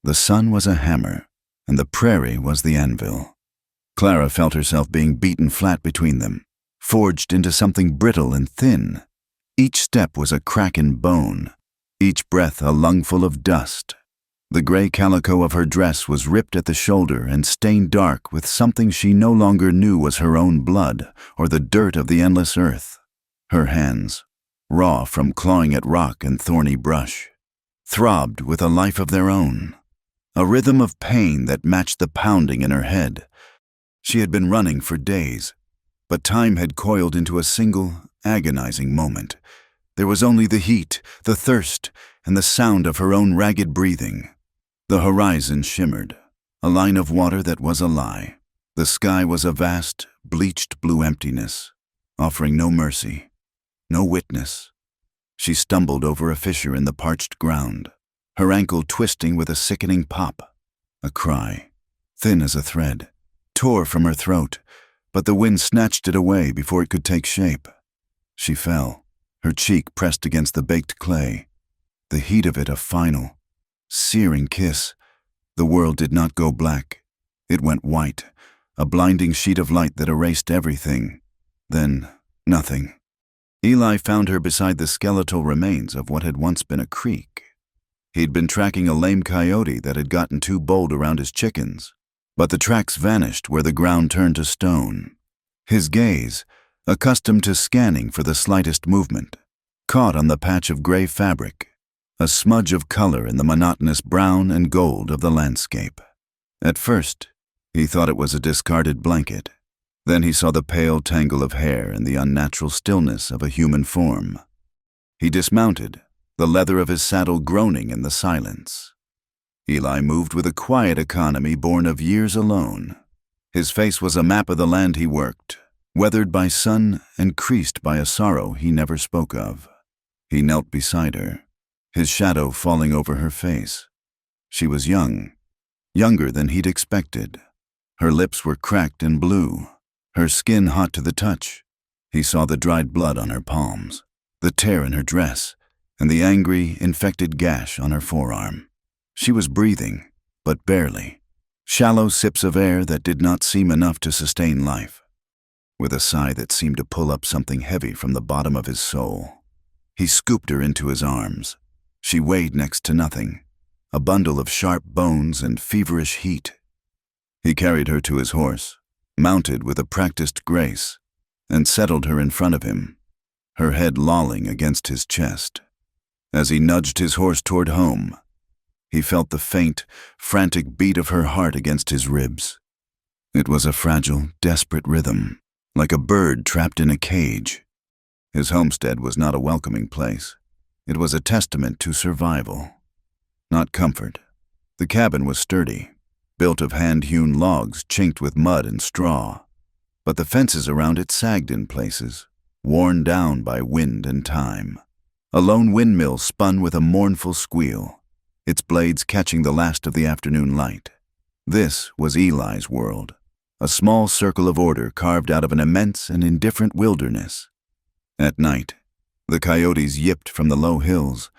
The sun was a hammer, and the prairie was the anvil. Clara felt herself being beaten flat between them, forged into something brittle and thin. Each step was a crack in bone, each breath a lungful of dust. The gray calico of her dress was ripped at the shoulder and stained dark with something she no longer knew was her own blood or the dirt of the endless earth. Her hands, raw from clawing at rock and thorny brush, throbbed with a life of their own, a rhythm of pain that matched the pounding in her head. She had been running for days, but time had coiled into a single, agonizing moment. There was only the heat, the thirst, and the sound of her own ragged breathing. The horizon shimmered, a line of water that was a lie. The sky was a vast, bleached blue emptiness, offering no mercy, no witness. She stumbled over a fissure in the parched ground, her ankle twisting with a sickening pop. A cry, thin as a thread, tore from her throat, but the wind snatched it away before it could take shape. She fell, her cheek pressed against the baked clay, the heat of it a final, searing kiss. The world did not go black. It went white, a blinding sheet of light that erased everything. Then, nothing. Eli found her beside the skeletal remains of what had once been a creek. He'd been tracking a lame coyote that had gotten too bold around his chickens, but the tracks vanished where the ground turned to stone. His gaze, accustomed to scanning for the slightest movement, caught on the patch of gray fabric, a smudge of color in the monotonous brown and gold of the landscape. At first, he thought it was a discarded blanket. Then he saw the pale tangle of hair and the unnatural stillness of a human form. He dismounted, the leather of his saddle groaning in the silence. Eli moved with a quiet economy born of years alone. His face was a map of the land he worked, weathered by sun and creased by a sorrow he never spoke of. He knelt beside her, his shadow falling over her face. She was young, younger than he'd expected. Her lips were cracked and blue, her skin hot to the touch. He saw the dried blood on her palms, the tear in her dress, and the angry, infected gash on her forearm. She was breathing, but barely, shallow sips of air that did not seem enough to sustain life. With a sigh that seemed to pull up something heavy from the bottom of his soul, he scooped her into his arms. She weighed next to nothing, a bundle of sharp bones and feverish heat. He carried her to his horse, mounted with a practiced grace, and settled her in front of him, her head lolling against his chest. As he nudged his horse toward home, he felt the faint, frantic beat of her heart against his ribs. It was a fragile, desperate rhythm, like a bird trapped in a cage. His homestead was not a welcoming place. It was a testament to survival, not comfort. The cabin was sturdy, built of hand-hewn logs chinked with mud and straw, but the fences around it sagged in places, worn down by wind and time. A lone windmill spun with a mournful squeal, its blades catching the last of the afternoon light. This was Eli's world, a small circle of order carved out of an immense and indifferent wilderness. At night, the coyotes yipped from the low hills,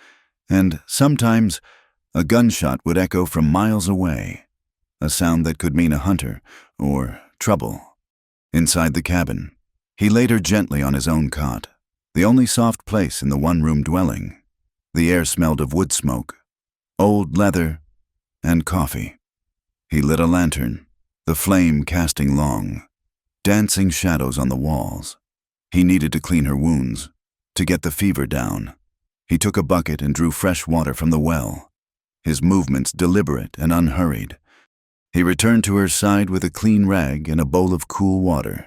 and sometimes a gunshot would echo from miles away, a sound that could mean a hunter or trouble. Inside the cabin, he laid her gently on his own cot, the only soft place in the one-room dwelling. The air smelled of wood smoke, old leather, and coffee. He lit a lantern, the flame casting long, dancing shadows on the walls. He needed to clean her wounds, to get the fever down. He took a bucket and drew fresh water from the well, his movements deliberate and unhurried. He returned to her side with a clean rag and a bowl of cool water.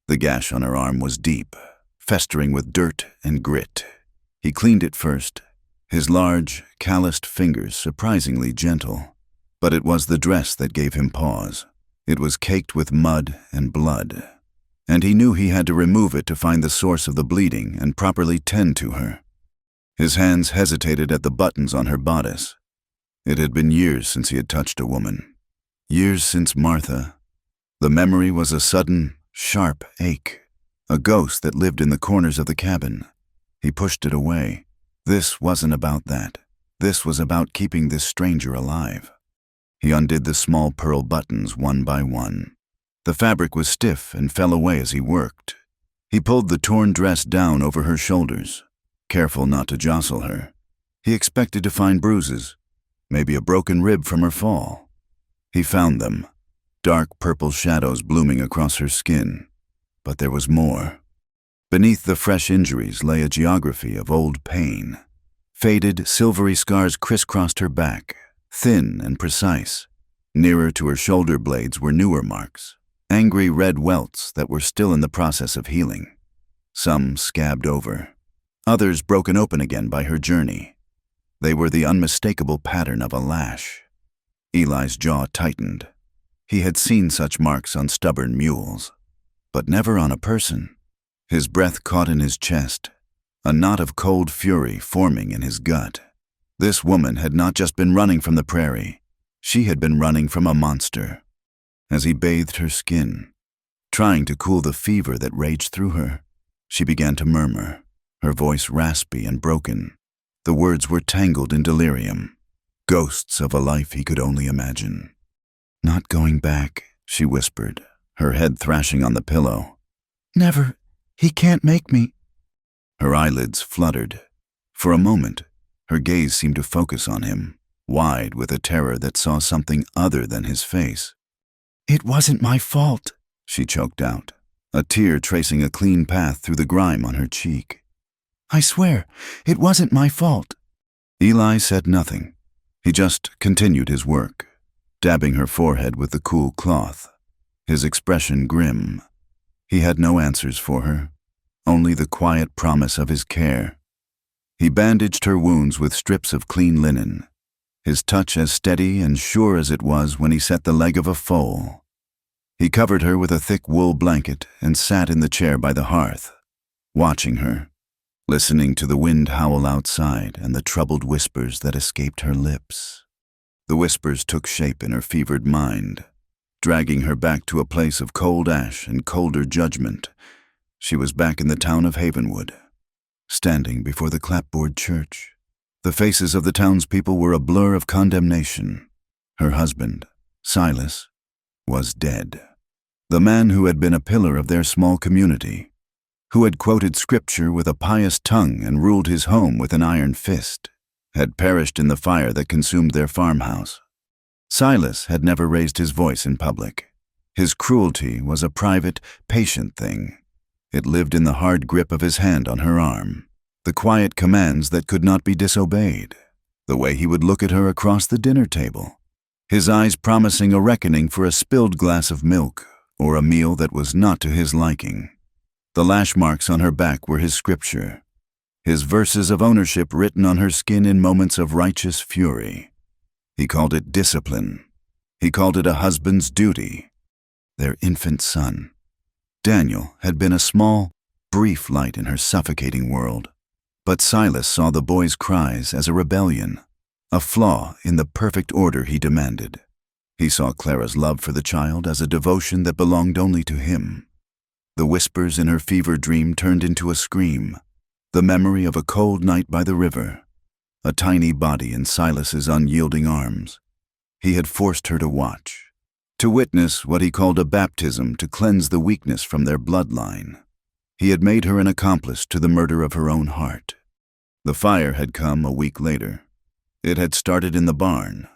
The gash on her arm was deep, festering with dirt and grit. He cleaned it first, his large, calloused fingers surprisingly gentle. But it was the dress that gave him pause. It was caked with mud and blood, and he knew he had to remove it to find the source of the bleeding and properly tend to her. His hands hesitated at the buttons on her bodice. It had been years since he had touched a woman. Years since Martha. The memory was a sudden, sharp ache, a ghost that lived in the corners of the cabin. He pushed it away. This wasn't about that. This was about keeping this stranger alive. He undid the small pearl buttons one by one. The fabric was stiff and fell away as he worked. He pulled the torn dress down over her shoulders, careful not to jostle her. He expected to find bruises, maybe a broken rib from her fall. He found them, dark purple shadows blooming across her skin. But there was more. Beneath the fresh injuries lay a geography of old pain. Faded, silvery scars crisscrossed her back, thin and precise. Nearer to her shoulder blades were newer marks, angry red welts that were still in the process of healing. Some scabbed over, others broken open again by her journey. They were the unmistakable pattern of a lash. Eli's jaw tightened. He had seen such marks on stubborn mules, but never on a person. His breath caught in his chest, a knot of cold fury forming in his gut. This woman had not just been running from the prairie. She had been running from a monster. As he bathed her skin, trying to cool the fever that raged through her, she began to murmur, her voice raspy and broken. The words were tangled in delirium, ghosts of a life he could only imagine. "Not going back," she whispered, her head thrashing on the pillow. "Never. He can't make me." Her eyelids fluttered. For a moment, her gaze seemed to focus on him, wide with a terror that saw something other than his face. "It wasn't my fault," she choked out, a tear tracing a clean path through the grime on her cheek. "I swear, it wasn't my fault." Eli said nothing. He just continued his work, dabbing her forehead with the cool cloth, his expression grim. He had no answers for her, only the quiet promise of his care. He bandaged her wounds with strips of clean linen, his touch as steady and sure as it was when he set the leg of a foal. He covered her with a thick wool blanket and sat in the chair by the hearth, watching her, listening to the wind howl outside and the troubled whispers that escaped her lips. The whispers took shape in her fevered mind, dragging her back to a place of cold ash and colder judgment. She was back in the town of Havenwood, standing before the clapboard church. The faces of the townspeople were a blur of condemnation. Her husband, Silas, was dead. The man who had been a pillar of their small community, who had quoted scripture with a pious tongue and ruled his home with an iron fist, had perished in the fire that consumed their farmhouse. Silas had never raised his voice in public. His cruelty was a private, patient thing. It lived in the hard grip of his hand on her arm, the quiet commands that could not be disobeyed, the way he would look at her across the dinner table, his eyes promising a reckoning for a spilled glass of milk or a meal that was not to his liking. The lash marks on her back were his scripture, his verses of ownership written on her skin in moments of righteous fury. He called it discipline. He called it a husband's duty. Their infant son, Daniel, had been a small, brief light in her suffocating world. But Silas saw the boy's cries as a rebellion, a flaw in the perfect order he demanded. He saw Clara's love for the child as a devotion that belonged only to him. The whispers in her fever dream turned into a scream, the memory of a cold night by the river, a tiny body in Silas's unyielding arms. He had forced her to watch, to witness what he called a baptism to cleanse the weakness from their bloodline. He had made her an accomplice to the murder of her own heart. The fire had come a week later. It had started in the barn,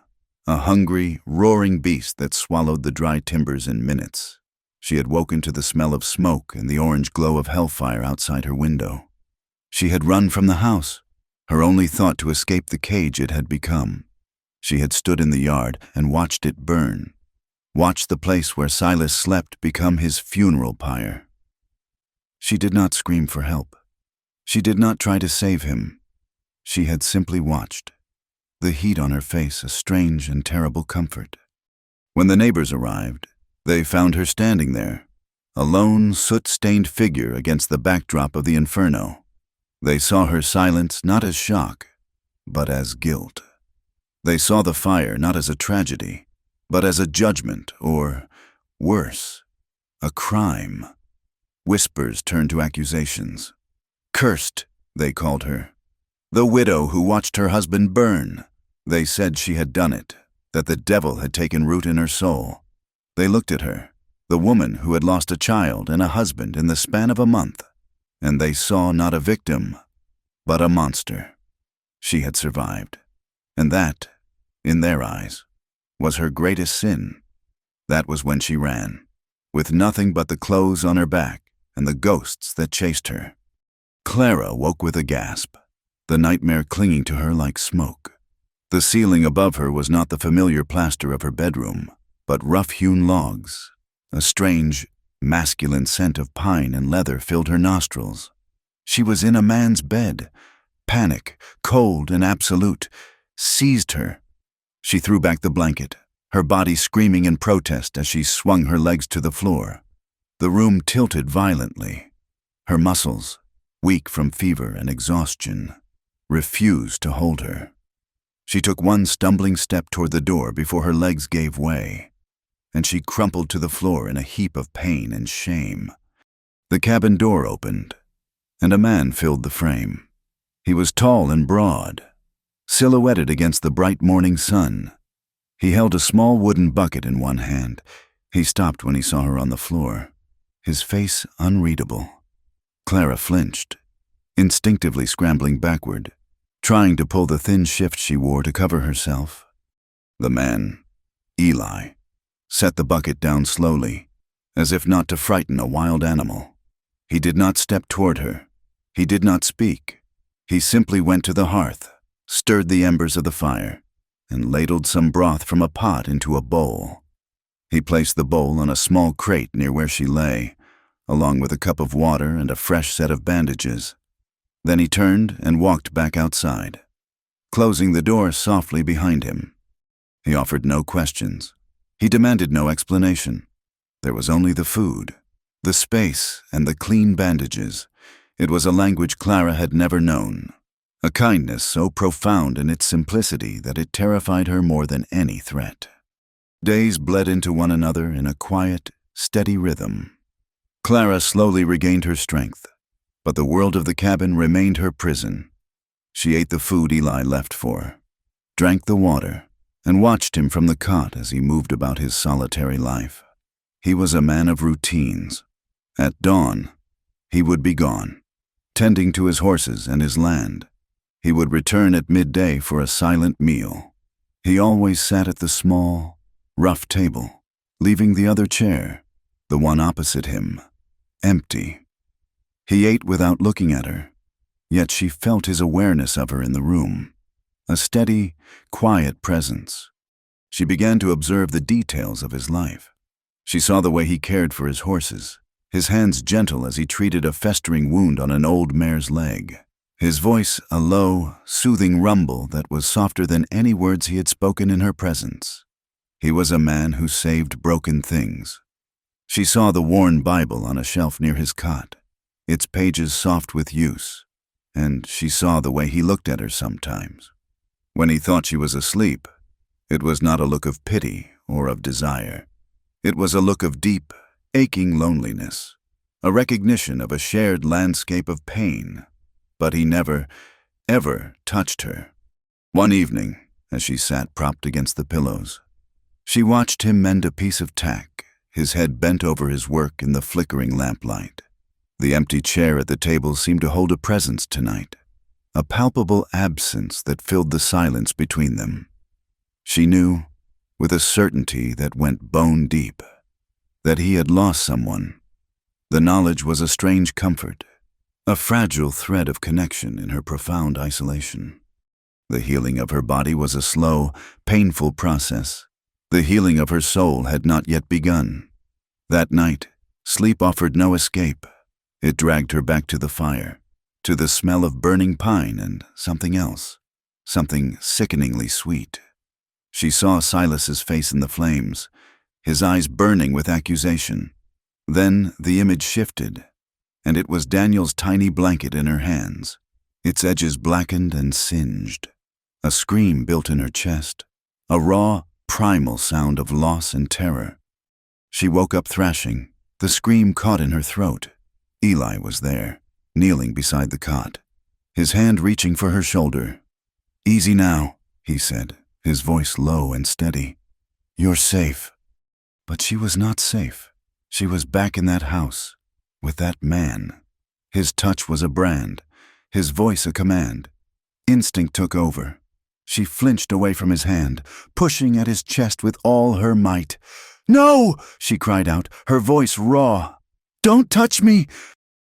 a hungry, roaring beast that swallowed the dry timbers in minutes. She had woken to the smell of smoke and the orange glow of hellfire outside her window. She had run from the house, her only thought to escape the cage it had become. She had stood in the yard and watched it burn, watched the place where Silas slept become his funeral pyre. She did not scream for help. She did not try to save him. She had simply watched, the heat on her face a strange and terrible comfort. When the neighbors arrived, they found her standing there, a lone, soot-stained figure against the backdrop of the inferno. They saw her silence not as shock, but as guilt. They saw the fire not as a tragedy, but as a judgment, or, worse, a crime. Whispers turned to accusations. Cursed, they called her. The widow who watched her husband burn. They said she had done it. that the devil had taken root in her soul. They looked at her, the woman who had lost a child and a husband in the span of a month, and they saw not a victim, but a monster. She had survived, and that, in their eyes, was her greatest sin. That was when she ran, with nothing but the clothes on her back and the ghosts that chased her. Clara woke with a gasp, the nightmare clinging to her like smoke. The ceiling above her was not the familiar plaster of her bedroom, but rough-hewn logs. A strange, masculine scent of pine and leather filled her nostrils. She was in a man's bed. Panic, cold and absolute, seized her. She threw back the blanket, her body screaming in protest as she swung her legs to the floor. The room tilted violently. Her muscles, weak from fever and exhaustion, refused to hold her. She took one stumbling step toward the door before her legs gave way, and she crumpled to the floor in a heap of pain and shame. The cabin door opened, and a man filled the frame. He was tall and broad, silhouetted against the bright morning sun. He held a small wooden bucket in one hand. He stopped when he saw her on the floor, his face unreadable. Clara flinched, instinctively scrambling backward, trying to pull the thin shift she wore to cover herself. The man, Eli, set the bucket down slowly, as if not to frighten a wild animal. He did not step toward her. He did not speak. He simply went to the hearth, stirred the embers of the fire, and ladled some broth from a pot into a bowl. He placed the bowl on a small crate near where she lay, along with a cup of water and a fresh set of bandages. Then he turned and walked back outside, closing the door softly behind him. He offered no questions. He demanded no explanation. There was only the food, the space, and the clean bandages. It was a language Clara had never known, a kindness so profound in its simplicity that it terrified her more than any threat. Days bled into one another in a quiet, steady rhythm. Clara slowly regained her strength, but the world of the cabin remained her prison. She ate the food Eli left for her, drank the water, and watched him from the cot as he moved about his solitary life. He was a man of routines. At dawn, he would be gone, tending to his horses and his land. He would return at midday for a silent meal. He always sat at the small, rough table, leaving the other chair, the one opposite him, empty. He ate without looking at her, yet she felt his awareness of her in the room, a steady, quiet presence. She began to observe the details of his life. She saw the way he cared for his horses, his hands gentle as he treated a festering wound on an old mare's leg, his voice a low, soothing rumble that was softer than any words he had spoken in her presence. He was a man who saved broken things. She saw the worn Bible on a shelf near his cot, its pages soft with use, and she saw the way he looked at her sometimes. When he thought she was asleep, it was not a look of pity or of desire. It was a look of deep, aching loneliness, a recognition of a shared landscape of pain. But he never, ever touched her. One evening, as she sat propped against the pillows, she watched him mend a piece of tack, his head bent over his work in the flickering lamplight. The empty chair at the table seemed to hold a presence tonight, a palpable absence that filled the silence between them. She knew, with a certainty that went bone deep, that he had lost someone. The knowledge was a strange comfort, a fragile thread of connection in her profound isolation. The healing of her body was a slow, painful process. The healing of her soul had not yet begun. That night, sleep offered no escape. It dragged her back to the fire, to the smell of burning pine and something else, something sickeningly sweet. She saw Silas's face in the flames, his eyes burning with accusation. Then the image shifted, and it was Daniel's tiny blanket in her hands, its edges blackened and singed. A scream built in her chest, a raw, primal sound of loss and terror. She woke up thrashing, the scream caught in her throat. Eli was there, kneeling beside the cot, his hand reaching for her shoulder. "Easy now," he said, his voice low and steady. "You're safe." But she was not safe. She was back in that house, with that man. His touch was a brand, his voice a command. Instinct took over. She flinched away from his hand, pushing at his chest with all her might. "No!" she cried out, her voice raw. "Don't touch me!"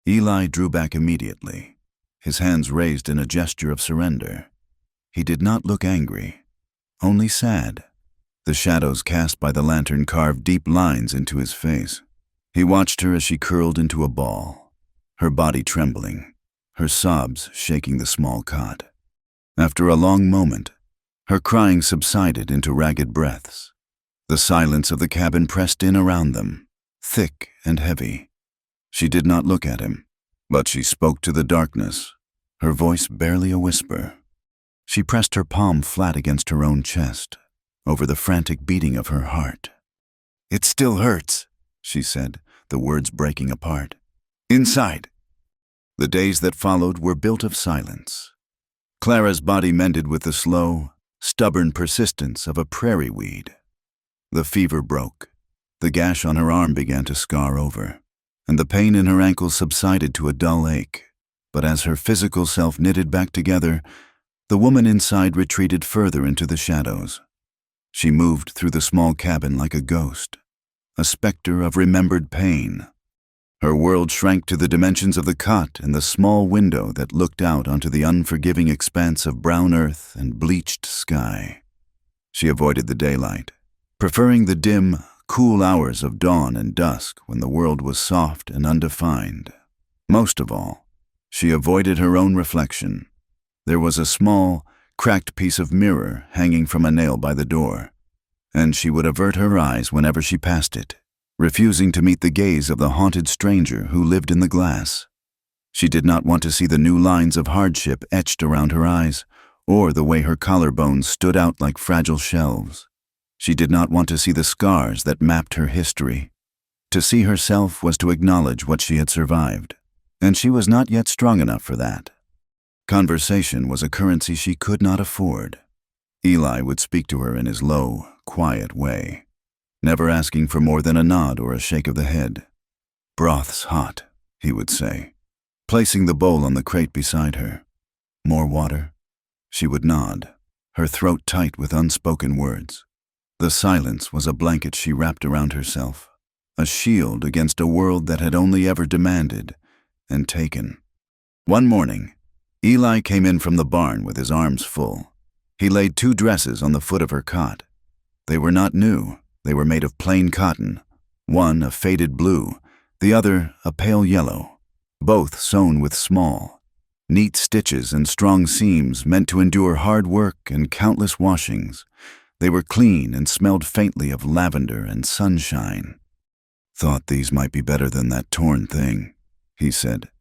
Eli drew back immediately, his hands raised in a gesture of surrender. He did not look angry, only sad. The shadows cast by the lantern carved deep lines into his face. He watched her as she curled into a ball, her body trembling, her sobs shaking the small cot. After a long moment, her crying subsided into ragged breaths. The silence of the cabin pressed in around them, thick and heavy. She did not look at him, but she spoke to the darkness, her voice barely a whisper. She pressed her palm flat against her own chest, over the frantic beating of her heart. "It still hurts," she said, the words breaking apart. "Inside." The days that followed were built of silence. Clara's body mended with the slow, stubborn persistence of a prairie weed. The fever broke. The gash on her arm began to scar over, and the pain in her ankle subsided to a dull ache. But as her physical self knitted back together, the woman inside retreated further into the shadows. She moved through the small cabin like a ghost, a specter of remembered pain. Her world shrank to the dimensions of the cot and the small window that looked out onto the unforgiving expanse of brown earth and bleached sky. She avoided the daylight, preferring the dim, cool hours of dawn and dusk when the world was soft and undefined. Most of all, she avoided her own reflection. There was a small, cracked piece of mirror hanging from a nail by the door, and she would avert her eyes whenever she passed it, refusing to meet the gaze of the haunted stranger who lived in the glass. She did not want to see the new lines of hardship etched around her eyes, or the way her collarbones stood out like fragile shelves. She did not want to see the scars that mapped her history. To see herself was to acknowledge what she had survived, and she was not yet strong enough for that. Conversation was a currency she could not afford. Eli would speak to her in his low, quiet way, never asking for more than a nod or a shake of the head. "Broth's hot," he would say, placing the bowl on the crate beside her. "More water?" She would nod, her throat tight with unspoken words. The silence was a blanket she wrapped around herself, a shield against a world that had only ever demanded and taken. One morning, Eli came in from the barn with his arms full. He laid 2 dresses on the foot of her cot. They were not new. They were made of plain cotton, one a faded blue, the other a pale yellow, both sewn with small, neat stitches and strong seams meant to endure hard work and countless washings. They were clean and smelled faintly of lavender and sunshine. "Thought these might be better than that torn thing," he said,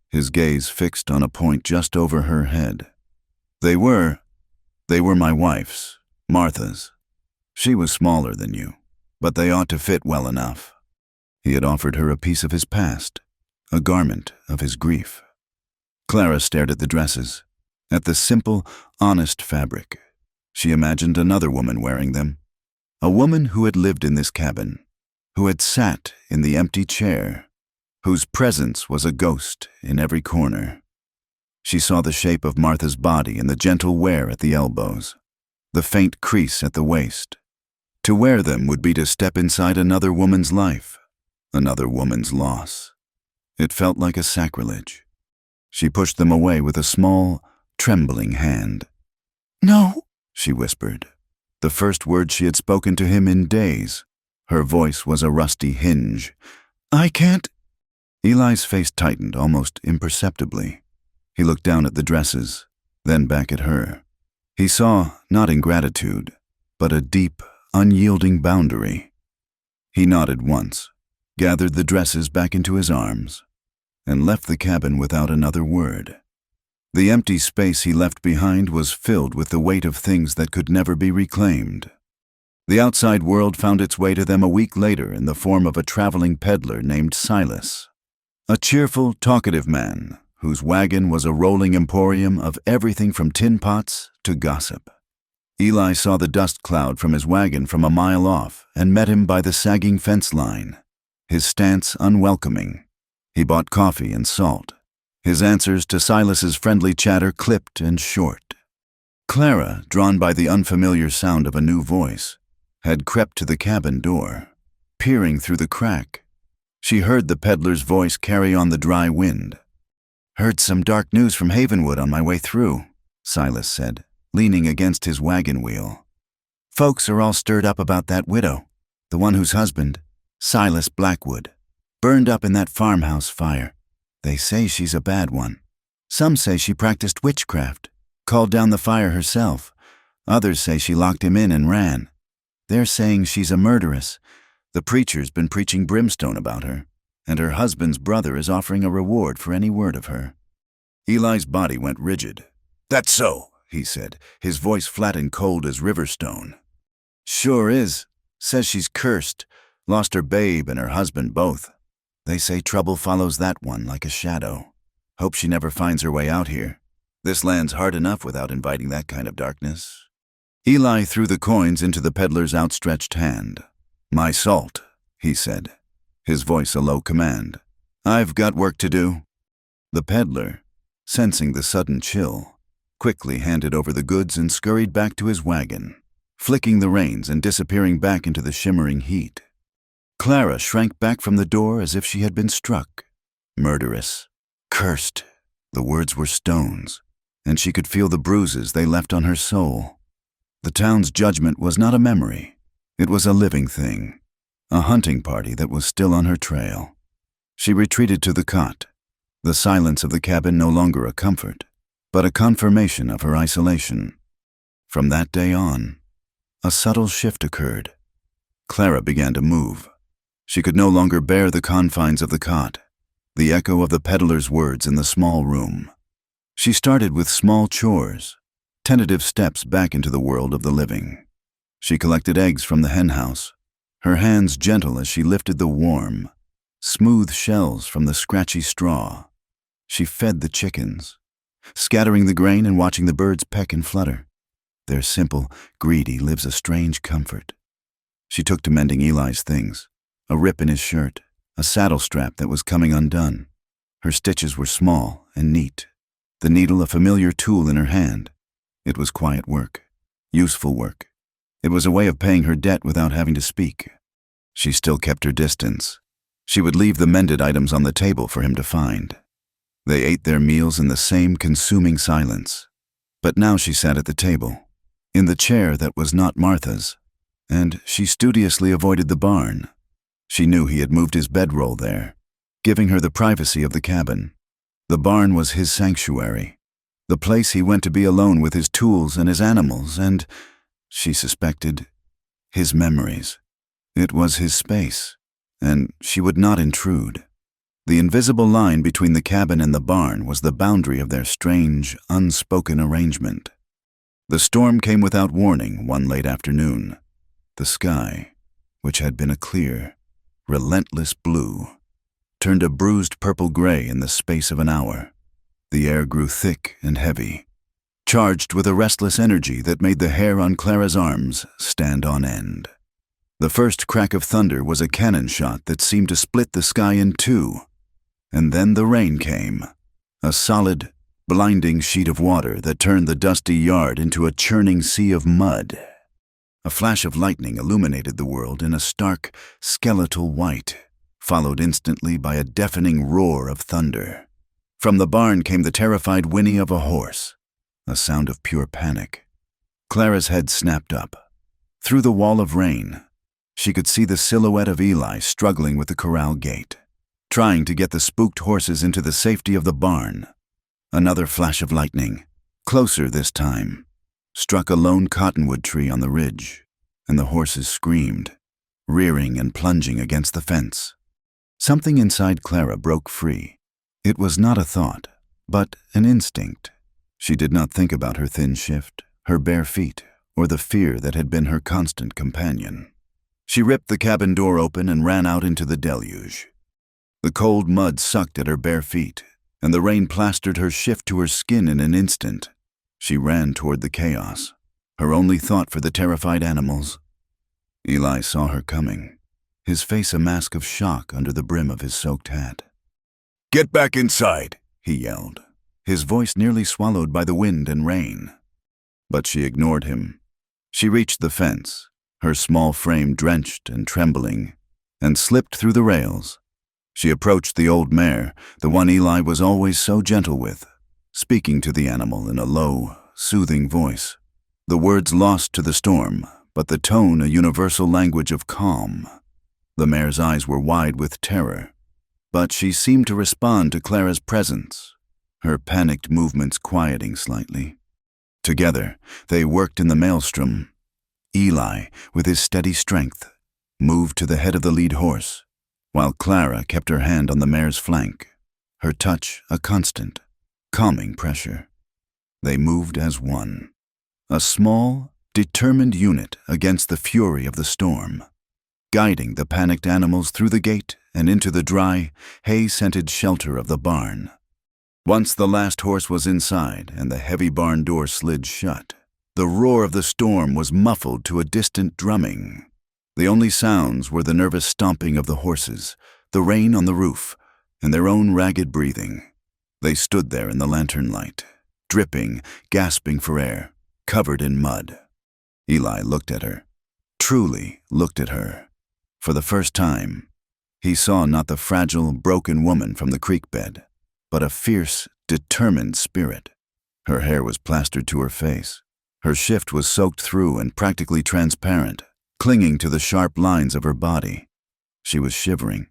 his gaze fixed on a point just over her head. They were my wife's, Martha's. She was smaller than you, but they ought to fit well enough." He had offered her a piece of his past, a garment of his grief. Clara stared at the dresses, at the simple, honest fabric. She imagined another woman wearing them, a woman who had lived in this cabin, who had sat in the empty chair, whose presence was a ghost in every corner. She saw the shape of Martha's body and the gentle wear at the elbows, the faint crease at the waist. To wear them would be to step inside another woman's life, another woman's loss. It felt like a sacrilege. She pushed them away with a small, trembling hand. "No," she whispered, the first word she had spoken to him in days. Her voice was a rusty hinge. "I can't." Eli's face tightened almost imperceptibly. He looked down at the dresses, then back at her. He saw not ingratitude, but a deep, unyielding boundary. He nodded once, gathered the dresses back into his arms, and left the cabin without another word. The empty space he left behind was filled with the weight of things that could never be reclaimed. The outside world found its way to them a week later in the form of a traveling peddler named Silas, a cheerful, talkative man whose wagon was a rolling emporium of everything from tin pots to gossip. Eli saw the dust cloud from his wagon from a mile off and met him by the sagging fence line, his stance unwelcoming. He bought coffee and salt, his answers to Silas's friendly chatter clipped and short. Clara, drawn by the unfamiliar sound of a new voice, had crept to the cabin door, peering through the crack. She heard the peddler's voice carry on the dry wind. "Heard some dark news from Havenwood on my way through," Silas said, leaning against his wagon wheel. "Folks are all stirred up about that widow, the one whose husband, Silas Blackwood, burned up in that farmhouse fire. They say she's a bad one. Some say she practiced witchcraft, called down the fire herself. Others say she locked him in and ran. They're saying she's a murderess. The preacher's been preaching brimstone about her, and her husband's brother is offering a reward for any word of her." Eli's body went rigid. "That's so," he said, his voice flat and cold as river stone. "Sure is. Says she's cursed, lost her babe and her husband both. They say trouble follows that one like a shadow. Hope she never finds her way out here. This land's hard enough without inviting that kind of darkness." Eli threw the coins into the peddler's outstretched hand. "My salt," he said, his voice a low command. "I've got work to do." The peddler, sensing the sudden chill, quickly handed over the goods and scurried back to his wagon, flicking the reins and disappearing back into the shimmering heat. Clara shrank back from the door as if she had been struck. Murderous, cursed, the words were stones, and she could feel the bruises they left on her soul. The town's judgment was not a memory. It was a living thing, a hunting party that was still on her trail. She retreated to the cot, the silence of the cabin no longer a comfort, but a confirmation of her isolation. From that day on, a subtle shift occurred. Clara began to move. She could no longer bear the confines of the cot, the echo of the peddler's words in the small room. She started with small chores, tentative steps back into the world of the living. She collected eggs from the henhouse, her hands gentle as she lifted the warm, smooth shells from the scratchy straw. She fed the chickens, scattering the grain and watching the birds peck and flutter. Their simple, greedy lives a strange comfort. She took to mending Eli's things, a rip in his shirt, a saddle strap that was coming undone. Her stitches were small and neat, the needle a familiar tool in her hand. It was quiet work, useful work. It was a way of paying her debt without having to speak. She still kept her distance. She would leave the mended items on the table for him to find. They ate their meals in the same consuming silence. But now she sat at the table, in the chair that was not Martha's, and she studiously avoided the barn. She knew he had moved his bedroll there, giving her the privacy of the cabin. The barn was his sanctuary, the place he went to be alone with his tools and his animals and, she suspected, his memories. It was his space, and she would not intrude. The invisible line between the cabin and the barn was the boundary of their strange, unspoken arrangement. The storm came without warning one late afternoon. The sky, which had been a clear, relentless blue, turned a bruised purple-gray in the space of an hour. The air grew thick and heavy, charged with a restless energy that made the hair on Clara's arms stand on end. The first crack of thunder was a cannon shot that seemed to split the sky in two. And then the rain came, a solid, blinding sheet of water that turned the dusty yard into a churning sea of mud. A flash of lightning illuminated the world in a stark, skeletal white, followed instantly by a deafening roar of thunder. From the barn came the terrified whinny of a horse, a sound of pure panic. Clara's head snapped up. Through the wall of rain, she could see the silhouette of Eli struggling with the corral gate, trying to get the spooked horses into the safety of the barn. Another flash of lightning, closer this time, struck a lone cottonwood tree on the ridge, and the horses screamed, rearing and plunging against the fence. Something inside Clara broke free. It was not a thought, but an instinct. She did not think about her thin shift, her bare feet, or the fear that had been her constant companion. She ripped the cabin door open and ran out into the deluge. The cold mud sucked at her bare feet, and the rain plastered her shift to her skin in an instant. She ran toward the chaos, her only thought for the terrified animals. Eli saw her coming, his face a mask of shock under the brim of his soaked hat. "Get back inside," he yelled, his voice nearly swallowed by the wind and rain. But she ignored him. She reached the fence, her small frame drenched and trembling, and slipped through the rails. She approached the old mare, the one Eli was always so gentle with, speaking to the animal in a low, soothing voice. The words lost to the storm, but the tone a universal language of calm. The mare's eyes were wide with terror, but she seemed to respond to Clara's presence, her panicked movements quieting slightly. Together, they worked in the maelstrom. Eli, with his steady strength, moved to the head of the lead horse, while Clara kept her hand on the mare's flank, her touch a constant, calming pressure. They moved as one, a small, determined unit against the fury of the storm, guiding the panicked animals through the gate and into the dry, hay-scented shelter of the barn. Once the last horse was inside and the heavy barn door slid shut, the roar of the storm was muffled to a distant drumming. The only sounds were the nervous stomping of the horses, the rain on the roof, and their own ragged breathing. They stood there in the lantern light, dripping, gasping for air, covered in mud. Eli looked at her, truly looked at her. For the first time, he saw not the fragile, broken woman from the creek bed, but a fierce, determined spirit. Her hair was plastered to her face. Her shift was soaked through and practically transparent, clinging to the sharp lines of her body. She was shivering,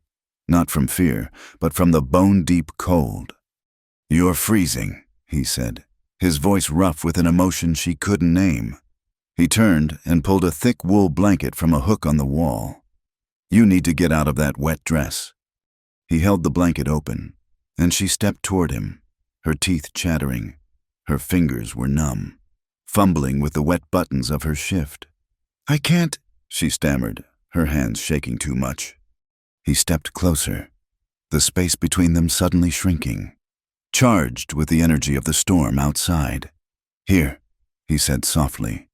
not from fear, but from the bone-deep cold. "You're freezing," he said, his voice rough with an emotion she couldn't name. He turned and pulled a thick wool blanket from a hook on the wall. "You need to get out of that wet dress." He held the blanket open, and she stepped toward him, her teeth chattering. Her fingers were numb, fumbling with the wet buttons of her shift. "I can't," she stammered, her hands shaking too much. He stepped closer, the space between them suddenly shrinking, charged with the energy of the storm outside. "Here," he said softly.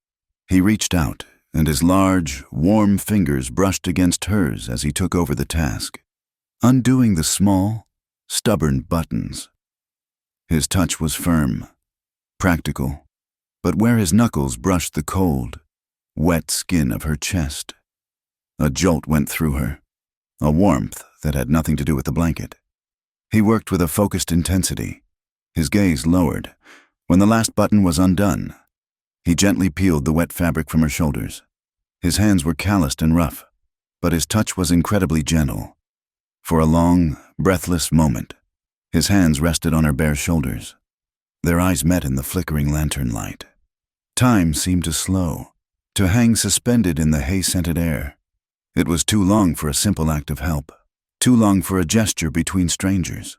He reached out, and his large, warm fingers brushed against hers as he took over the task, undoing the small, stubborn buttons. His touch was firm, practical, but where his knuckles brushed the cold, wet skin of her chest, a jolt went through her, a warmth that had nothing to do with the blanket. He worked with a focused intensity, his gaze lowered. When the last button was undone, he gently peeled the wet fabric from her shoulders. His hands were calloused and rough, but his touch was incredibly gentle. For a long, breathless moment, his hands rested on her bare shoulders. Their eyes met in the flickering lantern light. Time seemed to slow, to hang suspended in the hay-scented air. It was too long for a simple act of help, too long for a gesture between strangers.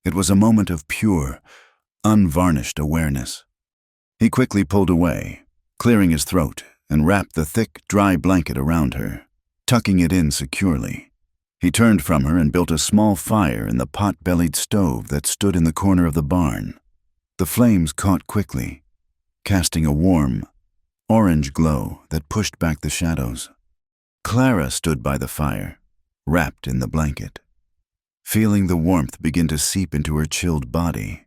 It was a moment of pure, unvarnished awareness. He quickly pulled away, clearing his throat, and wrapped the thick, dry blanket around her, tucking it in securely. He turned from her and built a small fire in the pot-bellied stove that stood in the corner of the barn. The flames caught quickly, casting a warm, orange glow that pushed back the shadows. Clara stood by the fire, wrapped in the blanket, feeling the warmth begin to seep into her chilled body.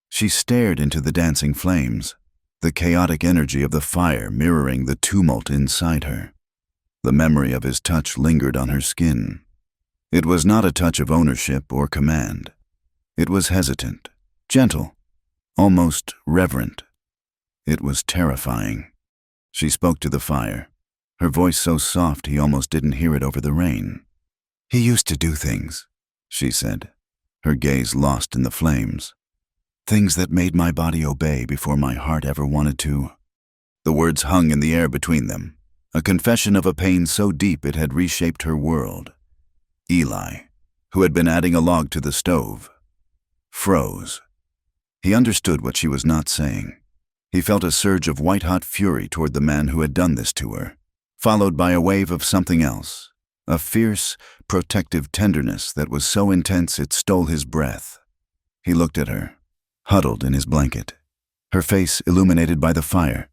She stared into the dancing flames, the chaotic energy of the fire mirroring the tumult inside her. The memory of his touch lingered on her skin. It was not a touch of ownership or command. It was hesitant, gentle, almost reverent. It was terrifying. She spoke to the fire, her voice so soft he almost didn't hear it over the rain. "He used to do things," she said, her gaze lost in the flames. "Things that made my body obey before my heart ever wanted to." The words hung in the air between them, a confession of a pain so deep it had reshaped her world. Eli, who had been adding a log to the stove, froze. He understood what she was not saying. He felt a surge of white-hot fury toward the man who had done this to her, followed by a wave of something else, a fierce, protective tenderness that was so intense it stole his breath. He looked at her, huddled in his blanket, her face illuminated by the fire,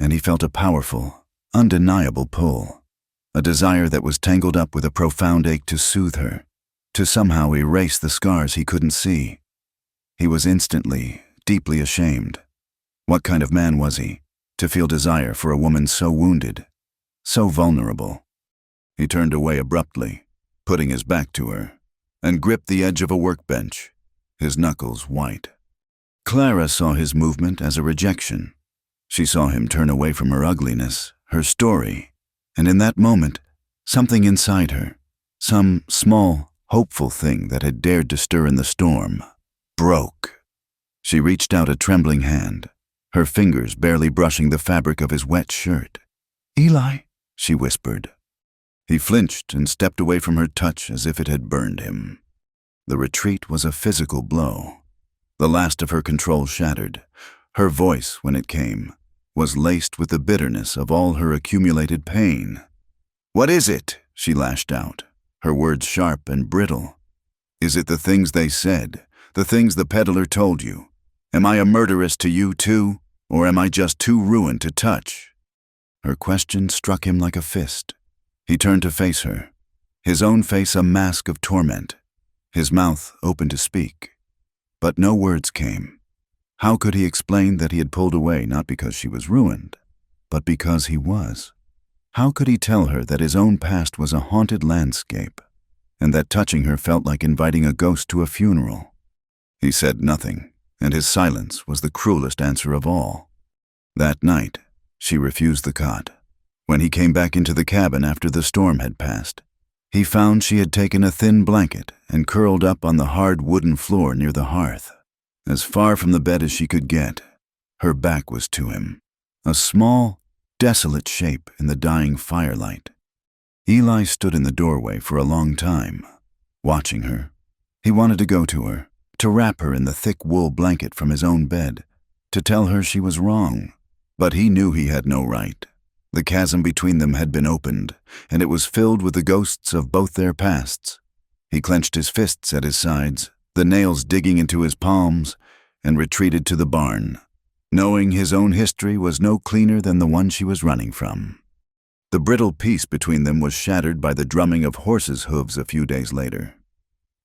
and he felt a powerful, undeniable pull, a desire that was tangled up with a profound ache to soothe her, to somehow erase the scars he couldn't see. He was instantly, deeply ashamed. What kind of man was he, to feel desire for a woman so wounded, so vulnerable? He turned away abruptly, putting his back to her, and gripped the edge of a workbench, his knuckles white. Clara saw his movement as a rejection. She saw him turn away from her ugliness, her story, and in that moment, something inside her, some small, hopeful thing that had dared to stir in the storm, broke. She reached out a trembling hand, her fingers barely brushing the fabric of his wet shirt. "Eli," she whispered. He flinched and stepped away from her touch as if it had burned him. The retreat was a physical blow. The last of her control shattered. Her voice, when it came, was laced with the bitterness of all her accumulated pain. "What is it?" she lashed out, her words sharp and brittle. "Is it the things they said, the things the peddler told you? Am I a murderess to you too, or am I just too ruined to touch?" Her question struck him like a fist. He turned to face her, his own face a mask of torment, his mouth open to speak. But no words came. How could he explain that he had pulled away not because she was ruined, but because he was? How could he tell her that his own past was a haunted landscape, and that touching her felt like inviting a ghost to a funeral? He said nothing, and his silence was the cruelest answer of all. That night, she refused the cot. When he came back into the cabin after the storm had passed, he found she had taken a thin blanket and curled up on the hard wooden floor near the hearth. As far from the bed as she could get, her back was to him, a small, desolate shape in the dying firelight. Eli stood in the doorway for a long time, watching her. He wanted to go to her, to wrap her in the thick wool blanket from his own bed, to tell her she was wrong. But he knew he had no right. The chasm between them had been opened, and it was filled with the ghosts of both their pasts. He clenched his fists at his sides, the nails digging into his palms, and retreated to the barn, knowing his own history was no cleaner than the one she was running from. The brittle peace between them was shattered by the drumming of horses' hooves a few days later.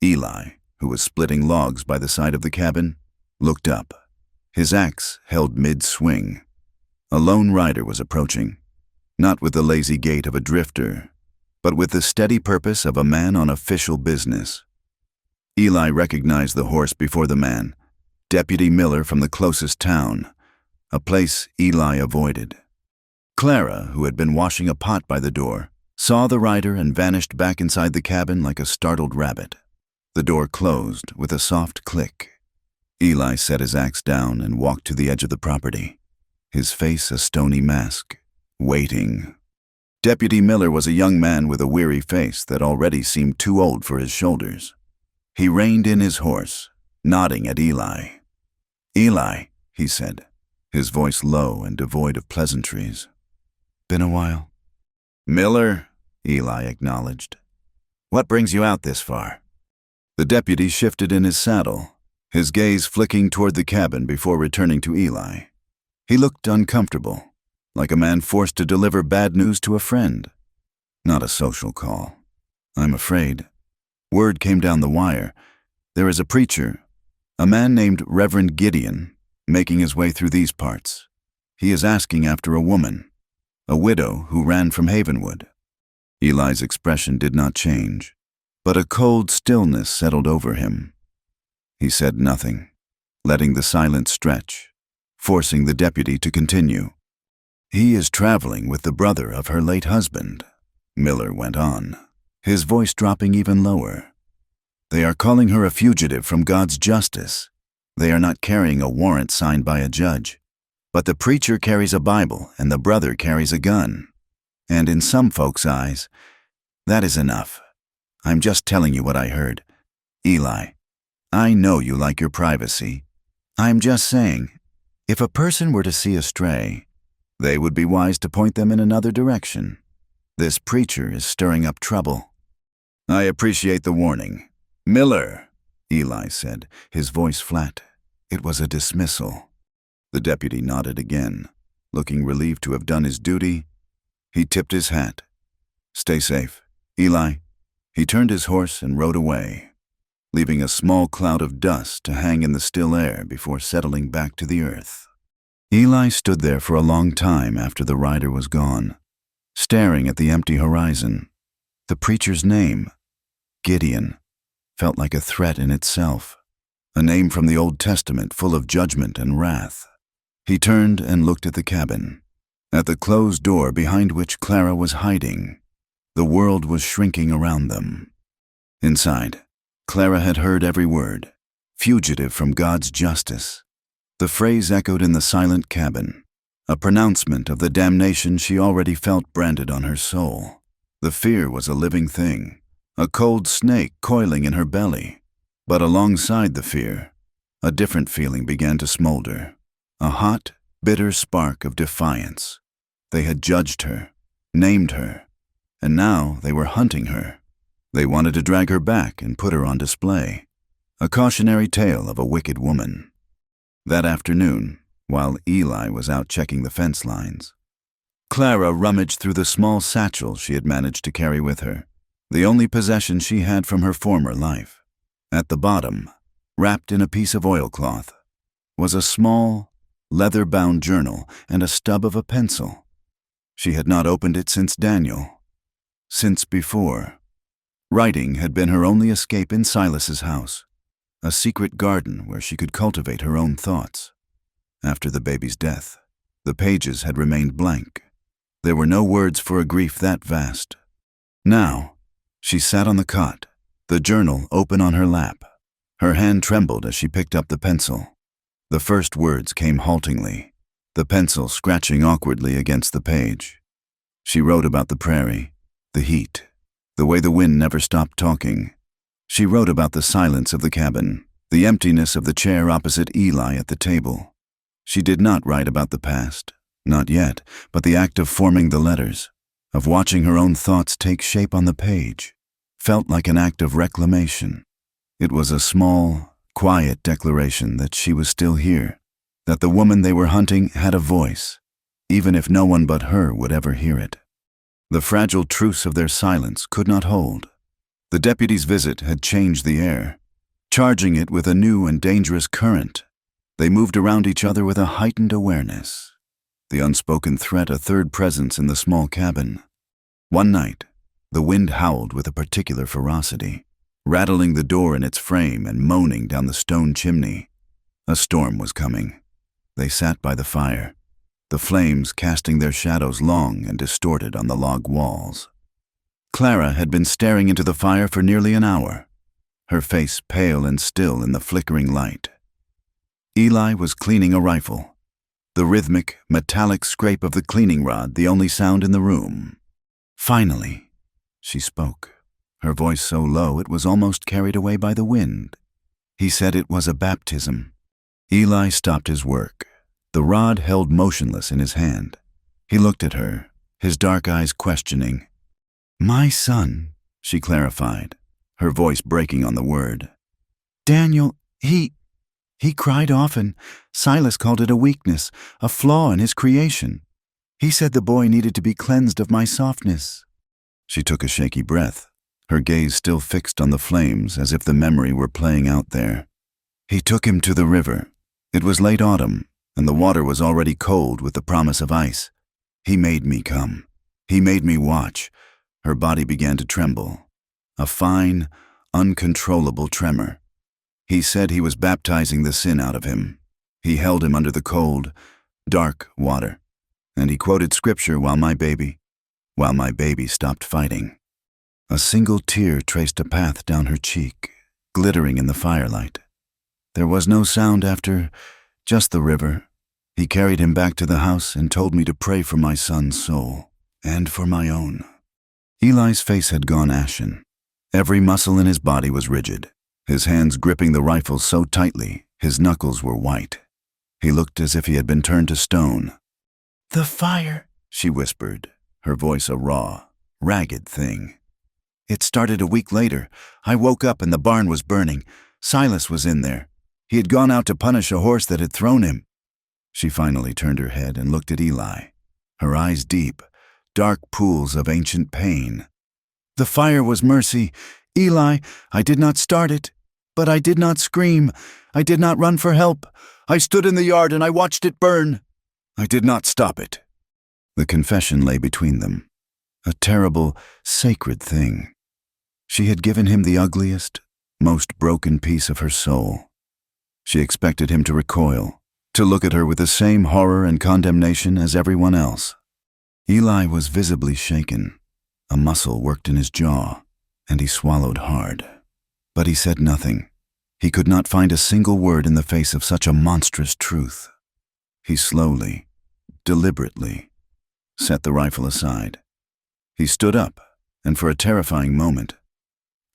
Eli, who was splitting logs by the side of the cabin, looked up, his axe held mid-swing. A lone rider was approaching, not with the lazy gait of a drifter, but with the steady purpose of a man on official business. Eli recognized the horse before the man, Deputy Miller from the closest town, a place Eli avoided. Clara, who had been washing a pot by the door, saw the rider and vanished back inside the cabin like a startled rabbit. The door closed with a soft click. Eli set his axe down and walked to the edge of the property, his face a stony mask, waiting. Deputy Miller was a young man with a weary face that already seemed too old for his shoulders. He reined in his horse, nodding at Eli. "Eli," he said, his voice low and devoid of pleasantries. "Been a while." "Miller," Eli acknowledged. "What brings you out this far?" The deputy shifted in his saddle, his gaze flicking toward the cabin before returning to Eli. He looked uncomfortable, like a man forced to deliver bad news to a friend. "Not a social call. I'm afraid. Word came down the wire. There is a preacher, a man named Reverend Gideon, making his way through these parts. He is asking after a woman, a widow who ran from Havenwood." Eli's expression did not change, but a cold stillness settled over him. He said nothing, letting the silence stretch, forcing the deputy to continue. "He is traveling with the brother of her late husband," Miller went on, his voice dropping even lower. "They are calling her a fugitive from God's justice. They are not carrying a warrant signed by a judge, but the preacher carries a Bible and the brother carries a gun. And in some folks' eyes, that is enough. I'm just telling you what I heard. Eli, I know you like your privacy. I'm just saying, if a person were to see a stray, they would be wise to point them in another direction. This preacher is stirring up trouble." "I appreciate the warning. Miller," Eli said, his voice flat. It was a dismissal. The deputy nodded again, looking relieved to have done his duty. He tipped his hat. "Stay safe, Eli." He turned his horse and rode away, leaving a small cloud of dust to hang in the still air before settling back to the earth. Eli stood there for a long time after the rider was gone, staring at the empty horizon. The preacher's name, Gideon, felt like a threat in itself, a name from the Old Testament full of judgment and wrath. He turned and looked at the cabin, at the closed door behind which Clara was hiding. The world was shrinking around them. Inside, Clara had heard every word, fugitive from God's justice. The phrase echoed in the silent cabin, a pronouncement of the damnation she already felt branded on her soul. The fear was a living thing, a cold snake coiling in her belly. But alongside the fear, a different feeling began to smolder, a hot, bitter spark of defiance. They had judged her, named her, and now they were hunting her. They wanted to drag her back and put her on display, a cautionary tale of a wicked woman. That afternoon, while Eli was out checking the fence lines, Clara rummaged through the small satchel she had managed to carry with her, the only possession she had from her former life. At the bottom, wrapped in a piece of oilcloth, was a small, leather-bound journal and a stub of a pencil. She had not opened it since Daniel, since before. Writing had been her only escape in Silas's house, a secret garden where she could cultivate her own thoughts. After the baby's death, the pages had remained blank. There were no words for a grief that vast. Now, she sat on the cot, the journal open on her lap. Her hand trembled as she picked up the pencil. The first words came haltingly, the pencil scratching awkwardly against the page. She wrote about the prairie, the heat, the way the wind never stopped talking. She wrote about the silence of the cabin, the emptiness of the chair opposite Eli at the table. She did not write about the past, not yet, but the act of forming the letters, of watching her own thoughts take shape on the page, felt like an act of reclamation. It was a small, quiet declaration that she was still here, that the woman they were hunting had a voice, even if no one but her would ever hear it. The fragile truce of their silence could not hold. The deputy's visit had changed the air, charging it with a new and dangerous current. They moved around each other with a heightened awareness, the unspoken threat a third presence in the small cabin. One night, the wind howled with a particular ferocity, rattling the door in its frame and moaning down the stone chimney. A storm was coming. They sat by the fire, the flames casting their shadows long and distorted on the log walls. Clara had been staring into the fire for nearly an hour, her face pale and still in the flickering light. Eli was cleaning a rifle, the rhythmic, metallic scrape of the cleaning rod the only sound in the room. Finally, she spoke, her voice so low it was almost carried away by the wind. He said it was a baptism. Eli stopped his work, the rod held motionless in his hand. He looked at her, his dark eyes questioning. "My son," she clarified, her voice breaking on the word. "Daniel, he cried often. Silas called it a weakness, a flaw in his creation. He said the boy needed to be cleansed of my softness." She took a shaky breath, her gaze still fixed on the flames as if the memory were playing out there. "He took him to the river. It was late autumn, and the water was already cold with the promise of ice. He made me come. He made me watch." Her body began to tremble, a fine, uncontrollable tremor. "He said he was baptizing the sin out of him. He held him under the cold, dark water, and he quoted scripture while my baby stopped fighting." A single tear traced a path down her cheek, glittering in the firelight. There was no sound after, just the river. "He carried him back to the house and told me to pray for my son's soul, and for my own." Eli's face had gone ashen. Every muscle in his body was rigid, his hands gripping the rifle so tightly his knuckles were white. He looked as if he had been turned to stone. "The fire," she whispered, her voice a raw, ragged thing. "It started a week later. I woke up and the barn was burning. Silas was in there. He had gone out to punish a horse that had thrown him." She finally turned her head and looked at Eli, her eyes deep, dark pools of ancient pain. "The fire was mercy. Eli, I did not start it, but I did not scream. I did not run for help. I stood in the yard and I watched it burn. I did not stop it." The confession lay between them, a terrible, sacred thing. She had given him the ugliest, most broken piece of her soul. She expected him to recoil, to look at her with the same horror and condemnation as everyone else. Eli was visibly shaken. A muscle worked in his jaw, and he swallowed hard. But he said nothing. He could not find a single word in the face of such a monstrous truth. He slowly, deliberately, set the rifle aside. He stood up, and for a terrifying moment,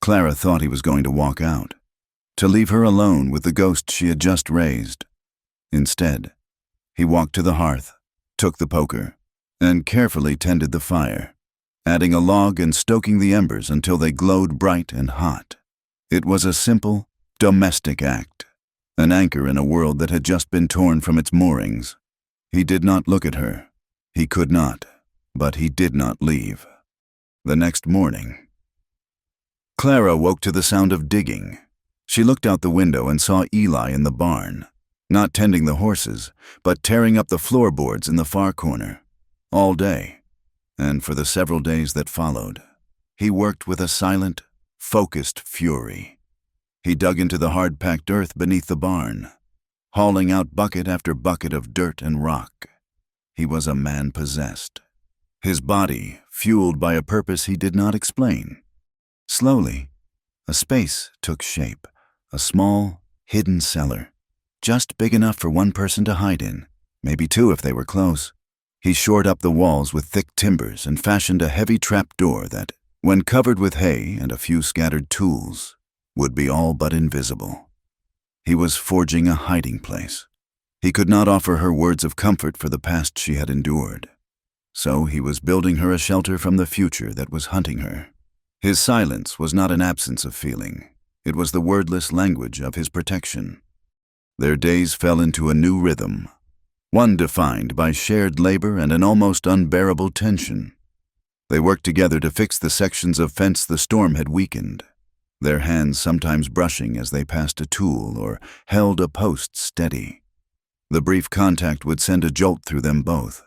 Clara thought he was going to walk out, to leave her alone with the ghost she had just raised. Instead, he walked to the hearth, took the poker, and carefully tended the fire, adding a log and stoking the embers until they glowed bright and hot. It was a simple, domestic act, an anchor in a world that had just been torn from its moorings. He did not look at her. He could not, but he did not leave. The next morning, Clara woke to the sound of digging. She looked out the window and saw Eli in the barn, not tending the horses, but tearing up the floorboards in the far corner. All day, and for the several days that followed, he worked with a silent, focused fury. He dug into the hard-packed earth beneath the barn, hauling out bucket after bucket of dirt and rock. He was a man possessed, his body fueled by a purpose he did not explain. Slowly, a space took shape, a small, hidden cellar, just big enough for one person to hide in, maybe two if they were close. He shored up the walls with thick timbers and fashioned a heavy trap door that, when covered with hay and a few scattered tools, would be all but invisible. He was forging a hiding place. He could not offer her words of comfort for the past she had endured. So he was building her a shelter from the future that was hunting her. His silence was not an absence of feeling. It was the wordless language of his protection. Their days fell into a new rhythm, one defined by shared labor and an almost unbearable tension. They worked together to fix the sections of fence the storm had weakened, their hands sometimes brushing as they passed a tool or held a post steady. The brief contact would send a jolt through them both,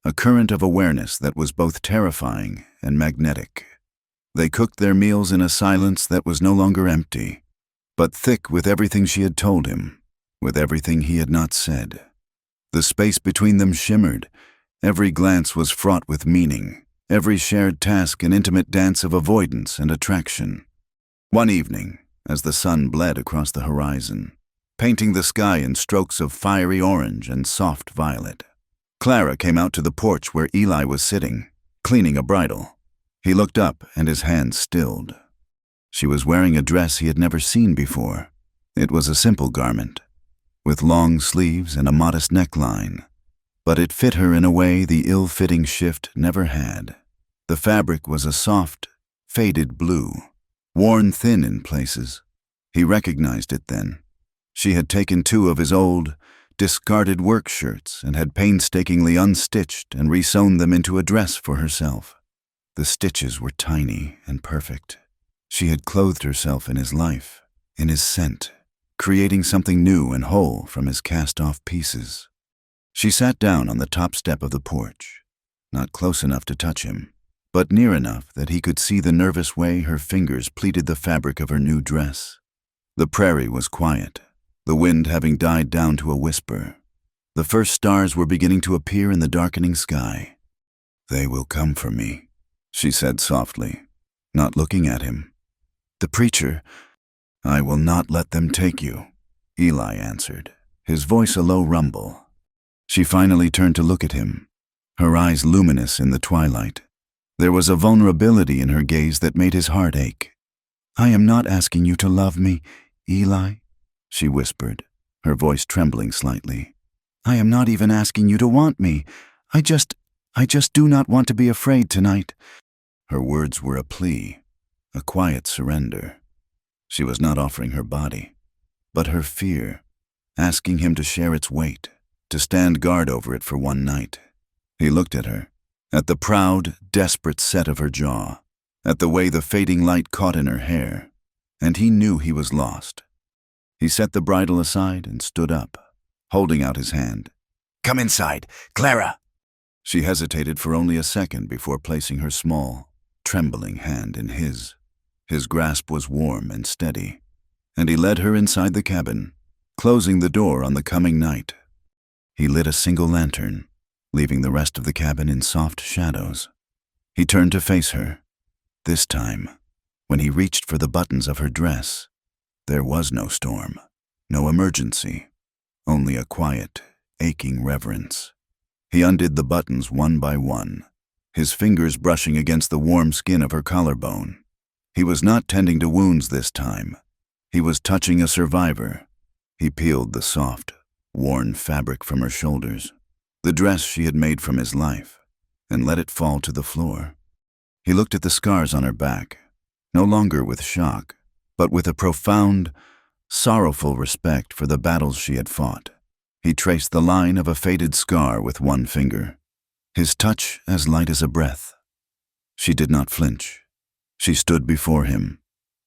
a current of awareness that was both terrifying and magnetic. They cooked their meals in a silence that was no longer empty, but thick with everything she had told him, with everything he had not said. The space between them shimmered. Every glance was fraught with meaning, every shared task an intimate dance of avoidance and attraction. One evening, as the sun bled across the horizon, painting the sky in strokes of fiery orange and soft violet, Clara came out to the porch where Eli was sitting, cleaning a bridle. He looked up and his hands stilled. She was wearing a dress he had never seen before. It was a simple garment, with long sleeves and a modest neckline, but it fit her in a way the ill-fitting shift never had. The fabric was a soft, faded blue, worn thin in places. He recognized it then. She had taken two of his old, discarded work shirts and had painstakingly unstitched and resewn them into a dress for herself. The stitches were tiny and perfect. She had clothed herself in his life, in his scent, creating something new and whole from his cast-off pieces. She sat down on the top step of the porch, not close enough to touch him, but near enough that he could see the nervous way her fingers pleated the fabric of her new dress. The prairie was quiet, the wind having died down to a whisper. The first stars were beginning to appear in the darkening sky. "They will come for me," she said softly, not looking at him. "The preacher—" "I will not let them take you," Eli answered, his voice a low rumble. She finally turned to look at him, her eyes luminous in the twilight. There was a vulnerability in her gaze that made his heart ache. "I am not asking you to love me, Eli," she whispered, her voice trembling slightly. "I am not even asking you to want me. I just do not want to be afraid tonight." Her words were a plea, a quiet surrender. She was not offering her body, but her fear, asking him to share its weight, to stand guard over it for one night. He looked at her, at the proud, desperate set of her jaw, at the way the fading light caught in her hair, and he knew he was lost. He set the bridle aside and stood up, holding out his hand. "Come inside, Clara!" She hesitated for only a second before placing her small, trembling hand in his. His grasp was warm and steady, and he led her inside the cabin, closing the door on the coming night. He lit a single lantern, leaving the rest of the cabin in soft shadows. He turned to face her. This time, when he reached for the buttons of her dress, there was no storm, no emergency, only a quiet, aching reverence. He undid the buttons one by one, his fingers brushing against the warm skin of her collarbone. He was not tending to wounds this time. He was touching a survivor. He peeled the soft, worn fabric from her shoulders, the dress she had made from his life, and let it fall to the floor. He looked at the scars on her back, no longer with shock, but with a profound, sorrowful respect for the battles she had fought. He traced the line of a faded scar with one finger, his touch as light as a breath. She did not flinch. She stood before him,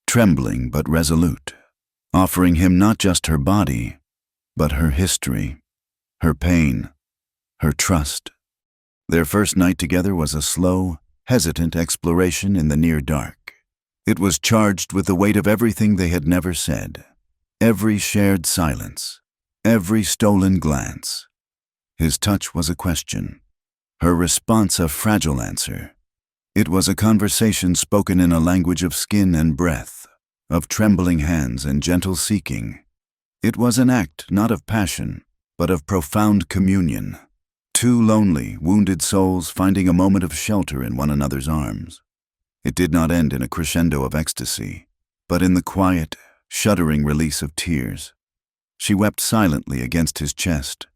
trembling but resolute, offering him not just her body, but her history, her pain, her trust. Their first night together was a slow, hesitant exploration in the near dark. It was charged with the weight of everything they had never said, every shared silence, every stolen glance. His touch was a question, her response a fragile answer. It was a conversation spoken in a language of skin and breath, of trembling hands and gentle seeking. It was an act not of passion, but of profound communion. Two lonely, wounded souls finding a moment of shelter in one another's arms. It did not end in a crescendo of ecstasy, but in the quiet, shuddering release of tears. She wept silently against his chest,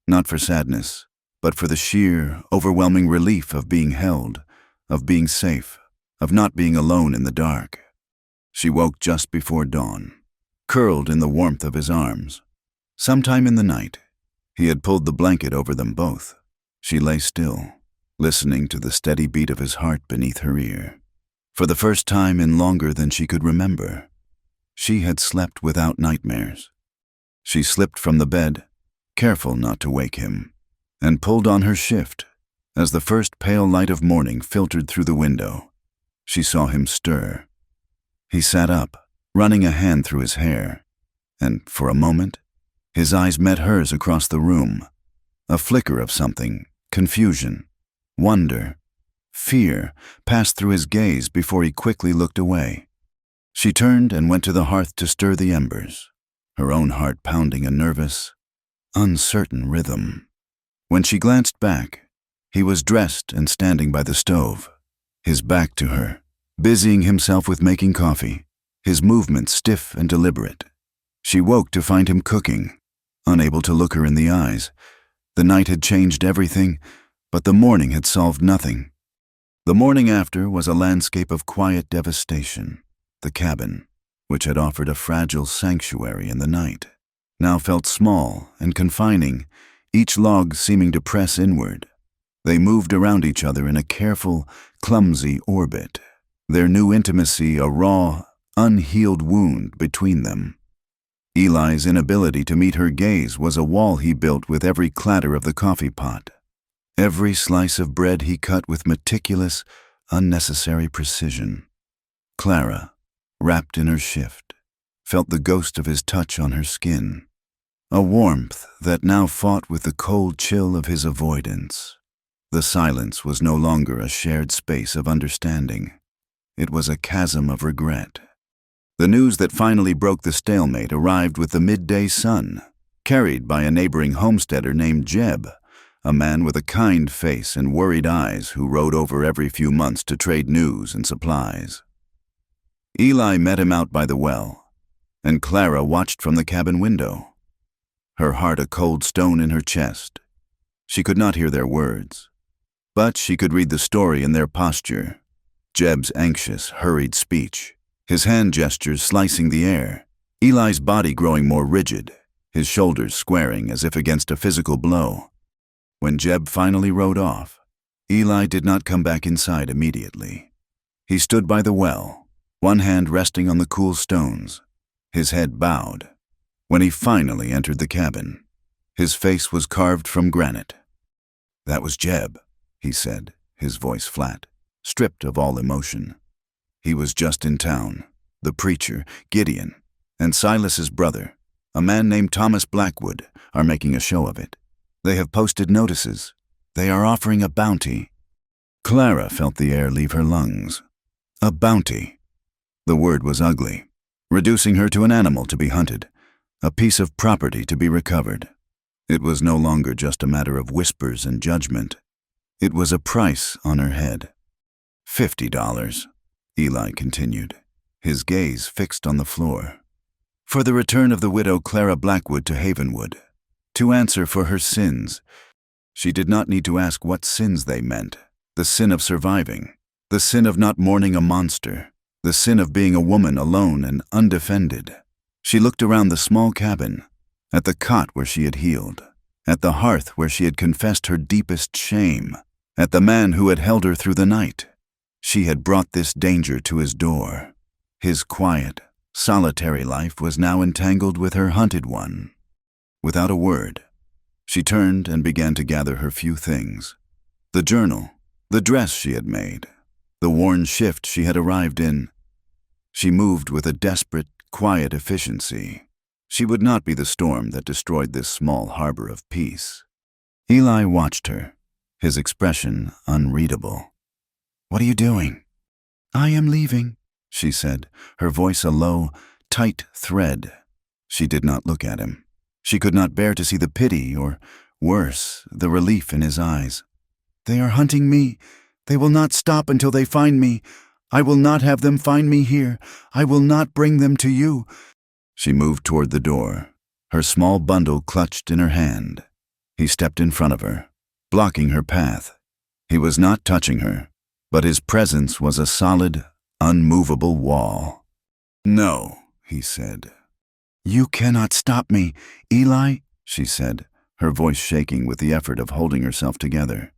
not for sadness, but for the sheer, overwhelming relief of being held, of being safe, of not being alone in the dark. She woke just before dawn, curled in the warmth of his arms. Sometime in the night, he had pulled the blanket over them both. She lay still, listening to the steady beat of his heart beneath her ear. For the first time in longer than she could remember, she had slept without nightmares. She slipped from the bed, careful not to wake him, and pulled on her shift. As the first pale light of morning filtered through the window, she saw him stir. He sat up, running a hand through his hair, and for a moment, his eyes met hers across the room. A flicker of something, confusion, wonder, fear, passed through his gaze before he quickly looked away. She turned and went to the hearth to stir the embers, her own heart pounding a nervous, uncertain rhythm. When she glanced back, he was dressed and standing by the stove, his back to her, busying himself with making coffee, his movements stiff and deliberate. She woke to find him cooking, unable to look her in the eyes. The night had changed everything, but the morning had solved nothing. The morning after was a landscape of quiet devastation. The cabin, which had offered a fragile sanctuary in the night, now felt small and confining, each log seeming to press inward. They moved around each other in a careful, clumsy orbit, their new intimacy a raw, unhealed wound between them. Eli's inability to meet her gaze was a wall he built with every clatter of the coffee pot, every slice of bread he cut with meticulous, unnecessary precision. Clara, wrapped in her shift, felt the ghost of his touch on her skin, a warmth that now fought with the cold chill of his avoidance. The silence was no longer a shared space of understanding. It was a chasm of regret. The news that finally broke the stalemate arrived with the midday sun, carried by a neighboring homesteader named Jeb, a man with a kind face and worried eyes who rode over every few months to trade news and supplies. Eli met him out by the well, and Clara watched from the cabin window, her heart a cold stone in her chest. She could not hear their words, but she could read the story in their posture. Jeb's anxious, hurried speech, his hand gestures slicing the air, Eli's body growing more rigid, his shoulders squaring as if against a physical blow. When Jeb finally rode off, Eli did not come back inside immediately. He stood by the well, one hand resting on the cool stones, his head bowed. When he finally entered the cabin, his face was carved from granite. "That was Jeb," he said, his voice flat, stripped of all emotion. "He was just in town. The preacher, Gideon, and Silas's brother, a man named Thomas Blackwood, are making a show of it. They have posted notices. They are offering a bounty." Clara felt the air leave her lungs. A bounty. The word was ugly, reducing her to an animal to be hunted, a piece of property to be recovered. It was no longer just a matter of whispers and judgment. It was a price on her head. $50, Eli continued, his gaze fixed on the floor. "For the return of the widow Clara Blackwood to Havenwood, to answer for her sins." She did not need to ask what sins they meant. The sin of surviving, the sin of not mourning a monster, the sin of being a woman alone and undefended. She looked around the small cabin, at the cot where she had healed, at the hearth where she had confessed her deepest shame, at the man who had held her through the night. She had brought this danger to his door. His quiet, solitary life was now entangled with her hunted one. Without a word, she turned and began to gather her few things. The journal, the dress she had made, the worn shift she had arrived in. She moved with a desperate, quiet efficiency. She would not be the storm that destroyed this small harbor of peace. Eli watched her, his expression unreadable. "What are you doing?" "I am leaving," she said, her voice a low, tight thread. She did not look at him. She could not bear to see the pity, or, worse, the relief in his eyes. "They are hunting me. They will not stop until they find me. I will not have them find me here. I will not bring them to you." She moved toward the door, her small bundle clutched in her hand. He stepped in front of her, blocking her path. He was not touching her, but his presence was a solid, unmovable wall. "No," he said. "You cannot stop me, Eli," she said, her voice shaking with the effort of holding herself together.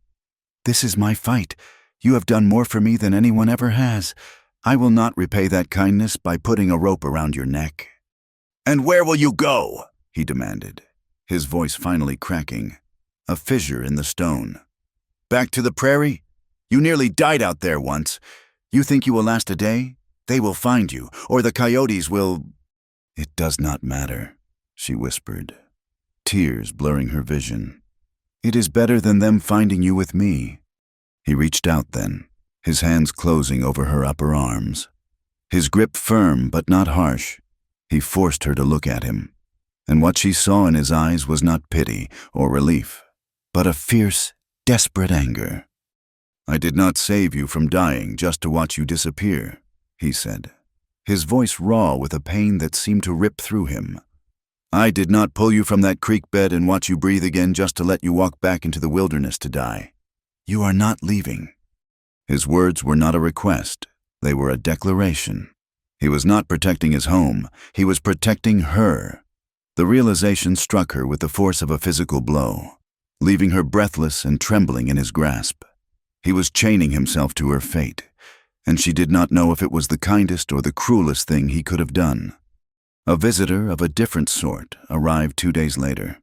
"This is my fight. You have done more for me than anyone ever has. I will not repay that kindness by putting a rope around your neck." "And where will you go?" he demanded, his voice finally cracking, a fissure in the stone. "Back to the prairie? You nearly died out there once. You think you will last a day? They will find you, or the coyotes will—" "It does not matter," she whispered, tears blurring her vision. "It is better than them finding you with me." He reached out then, his hands closing over her upper arms. His grip firm but not harsh. He forced her to look at him, and what she saw in his eyes was not pity or relief, but a fierce, desperate anger. "I did not save you from dying just to watch you disappear," he said, his voice raw with a pain that seemed to rip through him. "I did not pull you from that creek bed and watch you breathe again just to let you walk back into the wilderness to die. You are not leaving." His words were not a request, they were a declaration. He was not protecting his home, he was protecting her. The realization struck her with the force of a physical blow, leaving her breathless and trembling in his grasp. He was chaining himself to her fate, and she did not know if it was the kindest or the cruelest thing he could have done. A visitor of a different sort arrived 2 days later.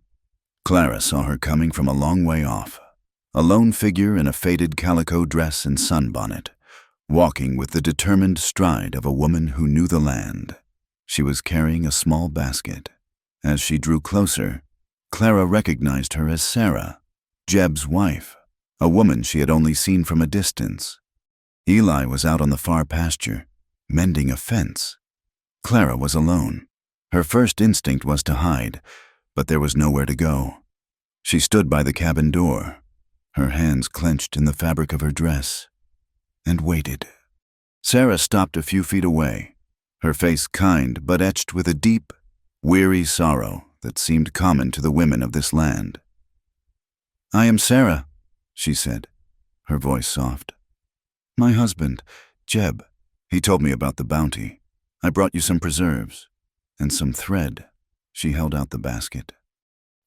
Clara saw her coming from a long way off, a lone figure in a faded calico dress and sunbonnet, walking with the determined stride of a woman who knew the land. She was carrying a small basket. As she drew closer, Clara recognized her as Sarah, Jeb's wife, a woman she had only seen from a distance. Eli was out on the far pasture, mending a fence. Clara was alone. Her first instinct was to hide, but there was nowhere to go. She stood by the cabin door, her hands clenched in the fabric of her dress, and waited. Sarah stopped a few feet away, her face kind but etched with a deep, weary sorrow that seemed common to the women of this land. "I am Sarah," she said, her voice soft. "My husband, Jeb, he told me about the bounty. I brought you some preserves and some thread." She held out the basket.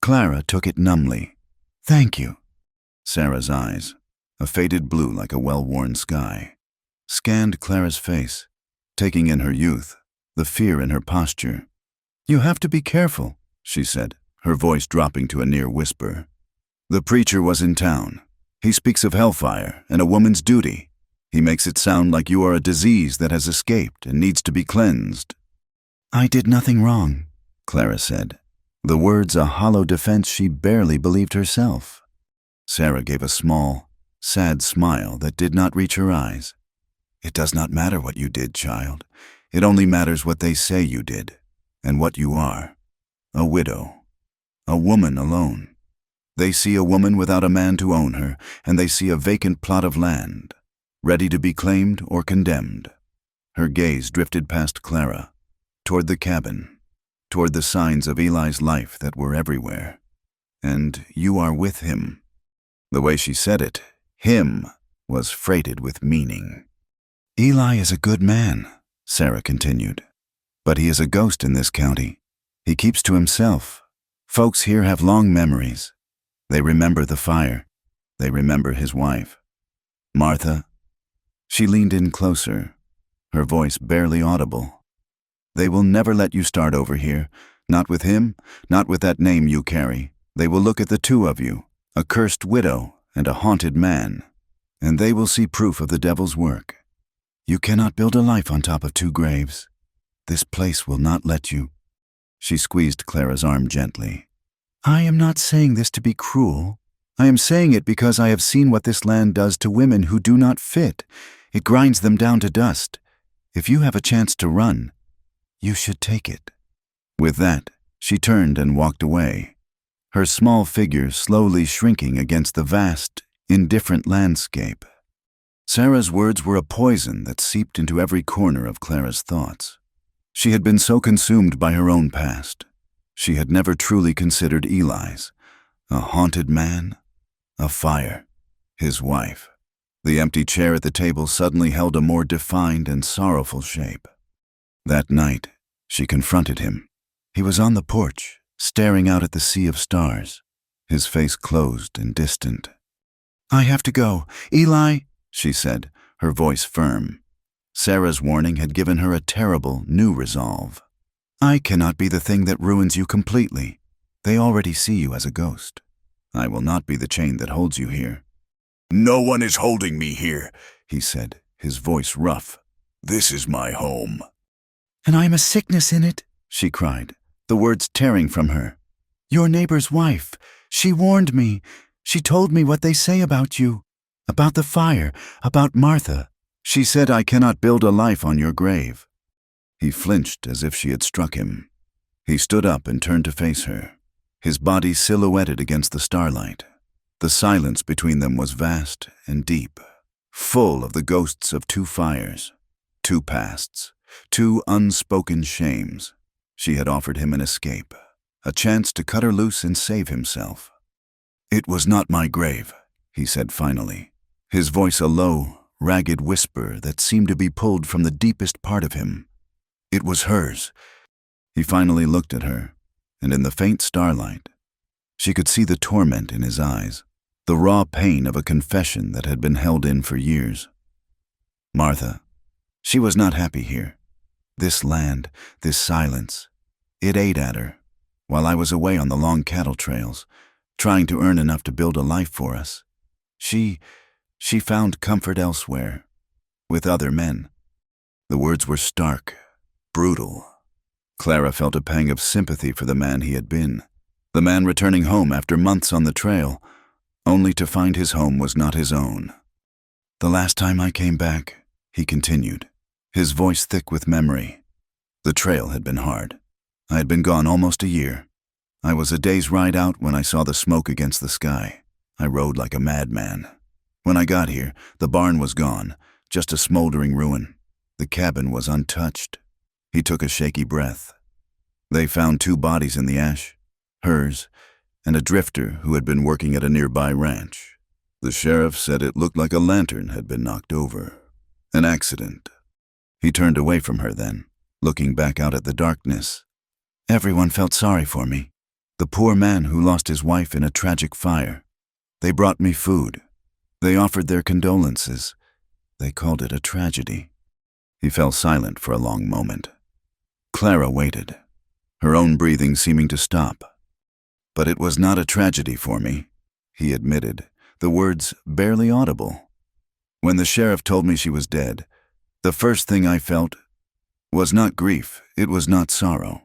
Clara took it numbly. "Thank you." Sarah's eyes, a faded blue like a well-worn sky, scanned Clara's face, taking in her youth, the fear in her posture. "You have to be careful," she said, her voice dropping to a near whisper. "The preacher was in town. He speaks of hellfire and a woman's duty. He makes it sound like you are a disease that has escaped and needs to be cleansed." "I did nothing wrong," Clara said, the words a hollow defense she barely believed herself. Sarah gave a small, sad smile that did not reach her eyes. "It does not matter what you did, child. It only matters what they say you did, and what you are. A widow. A woman alone. They see a woman without a man to own her, and they see a vacant plot of land, ready to be claimed or condemned." Her gaze drifted past Clara, toward the cabin, toward the signs of Eli's life that were everywhere. "And you are with him." The way she said it, him, was freighted with meaning. "Eli is a good man," Sarah continued, "but he is a ghost in this county. He keeps to himself. Folks here have long memories. They remember the fire. They remember his wife. Martha." She leaned in closer, her voice barely audible. "They will never let you start over here. Not with him, not with that name you carry. They will look at the two of you, a cursed widow and a haunted man, and they will see proof of the devil's work. You cannot build a life on top of two graves. This place will not let you." She squeezed Clara's arm gently. "I am not saying this to be cruel. I am saying it because I have seen what this land does to women who do not fit. It grinds them down to dust. If you have a chance to run, you should take it." With that, she turned and walked away, her small figure slowly shrinking against the vast, indifferent landscape. Sarah's words were a poison that seeped into every corner of Clara's thoughts. She had been so consumed by her own past. She had never truly considered Eli's. A haunted man, a fire, his wife. The empty chair at the table suddenly held a more defined and sorrowful shape. That night, she confronted him. He was on the porch, staring out at the sea of stars, his face closed and distant. "I have to go. Eli," she said, her voice firm. Sarah's warning had given her a terrible, new resolve. "I cannot be the thing that ruins you completely. They already see you as a ghost. I will not be the chain that holds you here." "No one is holding me here," he said, his voice rough. "This is my home." "And I am a sickness in it," she cried, the words tearing from her. "Your neighbor's wife. She warned me. She told me what they say about you. About the fire. About Martha. She said I cannot build a life on your grave." He flinched as if she had struck him. He stood up and turned to face her, his body silhouetted against the starlight. The silence between them was vast and deep, full of the ghosts of two fires, two pasts, two unspoken shames. She had offered him an escape, a chance to cut her loose and save himself. "It was not my grave," he said finally, his voice a low, ragged whisper that seemed to be pulled from the deepest part of him. "It was hers." He finally looked at her, and in the faint starlight, she could see the torment in his eyes, the raw pain of a confession that had been held in for years. Martha, she was not happy here. This land, this silence, it ate at her, while I was away on the long cattle trails, trying to earn enough to build a life for us. She found comfort elsewhere, with other men. The words were stark, brutal. Clara felt a pang of sympathy for the man he had been, the man returning home after months on the trail, only to find his home was not his own. "The last time I came back," he continued, his voice thick with memory, "the trail had been hard. I had been gone almost a year. I was a day's ride out when I saw the smoke against the sky. I rode like a madman. When I got here, the barn was gone, just a smoldering ruin. The cabin was untouched." He took a shaky breath. "They found two bodies in the ash, hers and a drifter who had been working at a nearby ranch. The sheriff said it looked like a lantern had been knocked over. An accident." He turned away from her then, looking back out at the darkness. Everyone felt sorry for me. The poor man who lost his wife in a tragic fire. They brought me food. They offered their condolences. They called it a tragedy. He fell silent for a long moment. Clara waited, her own breathing seeming to stop. But it was not a tragedy for me, he admitted, the words barely audible. When the sheriff told me she was dead, the first thing I felt was not grief, it was not sorrow.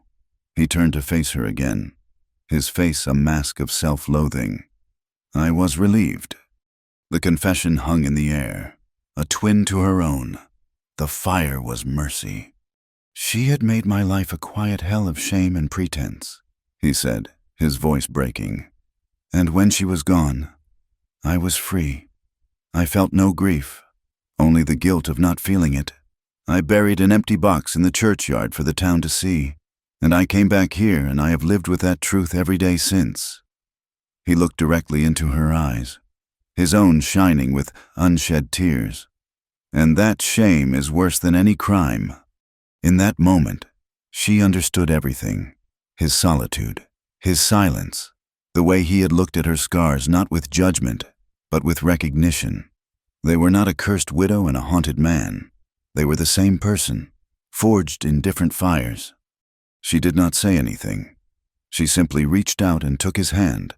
He turned to face her again, his face a mask of self-loathing. I was relieved. The confession hung in the air, a twin to her own. The fire was mercy. She had made my life a quiet hell of shame and pretense, he said, his voice breaking. And when she was gone, I was free. I felt no grief, only the guilt of not feeling it. I buried an empty box in the churchyard for the town to see, and I came back here and I have lived with that truth every day since. He looked directly into her eyes, his own shining with unshed tears. And that shame is worse than any crime. In that moment, she understood everything. His solitude, his silence, the way he had looked at her scars not with judgment, but with recognition. They were not a cursed widow and a haunted man. They were the same person, forged in different fires. She did not say anything. She simply reached out and took his hand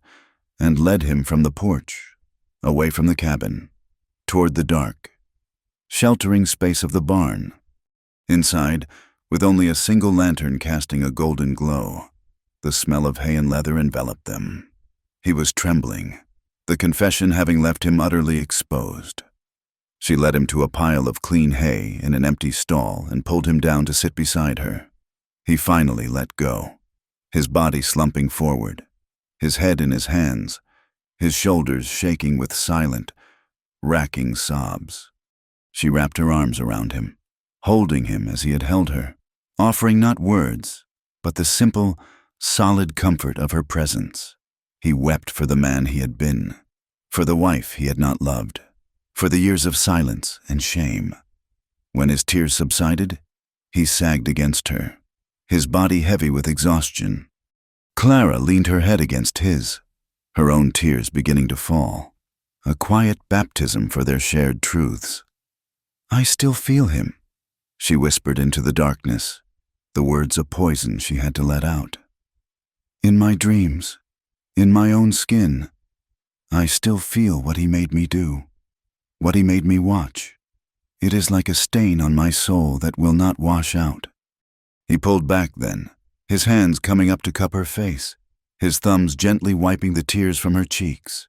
and led him from the porch, away from the cabin, toward the dark, sheltering space of the barn. Inside, with only a single lantern casting a golden glow, the smell of hay and leather enveloped them. He was trembling, the confession having left him utterly exposed. She led him to a pile of clean hay in an empty stall and pulled him down to sit beside her. He finally let go, his body slumping forward, his head in his hands, his shoulders shaking with silent, racking sobs. She wrapped her arms around him, holding him as he had held her, offering not words, but the simple, solid comfort of her presence. He wept for the man he had been, for the wife he had not loved, for the years of silence and shame. When his tears subsided, he sagged against her, his body heavy with exhaustion. Clara leaned her head against his, her own tears beginning to fall, a quiet baptism for their shared truths. I still feel him, she whispered into the darkness, the words a poison she had to let out. In my dreams, in my own skin, I still feel what he made me do, what he made me watch. It is like a stain on my soul that will not wash out. He pulled back then, his hands coming up to cup her face, his thumbs gently wiping the tears from her cheeks.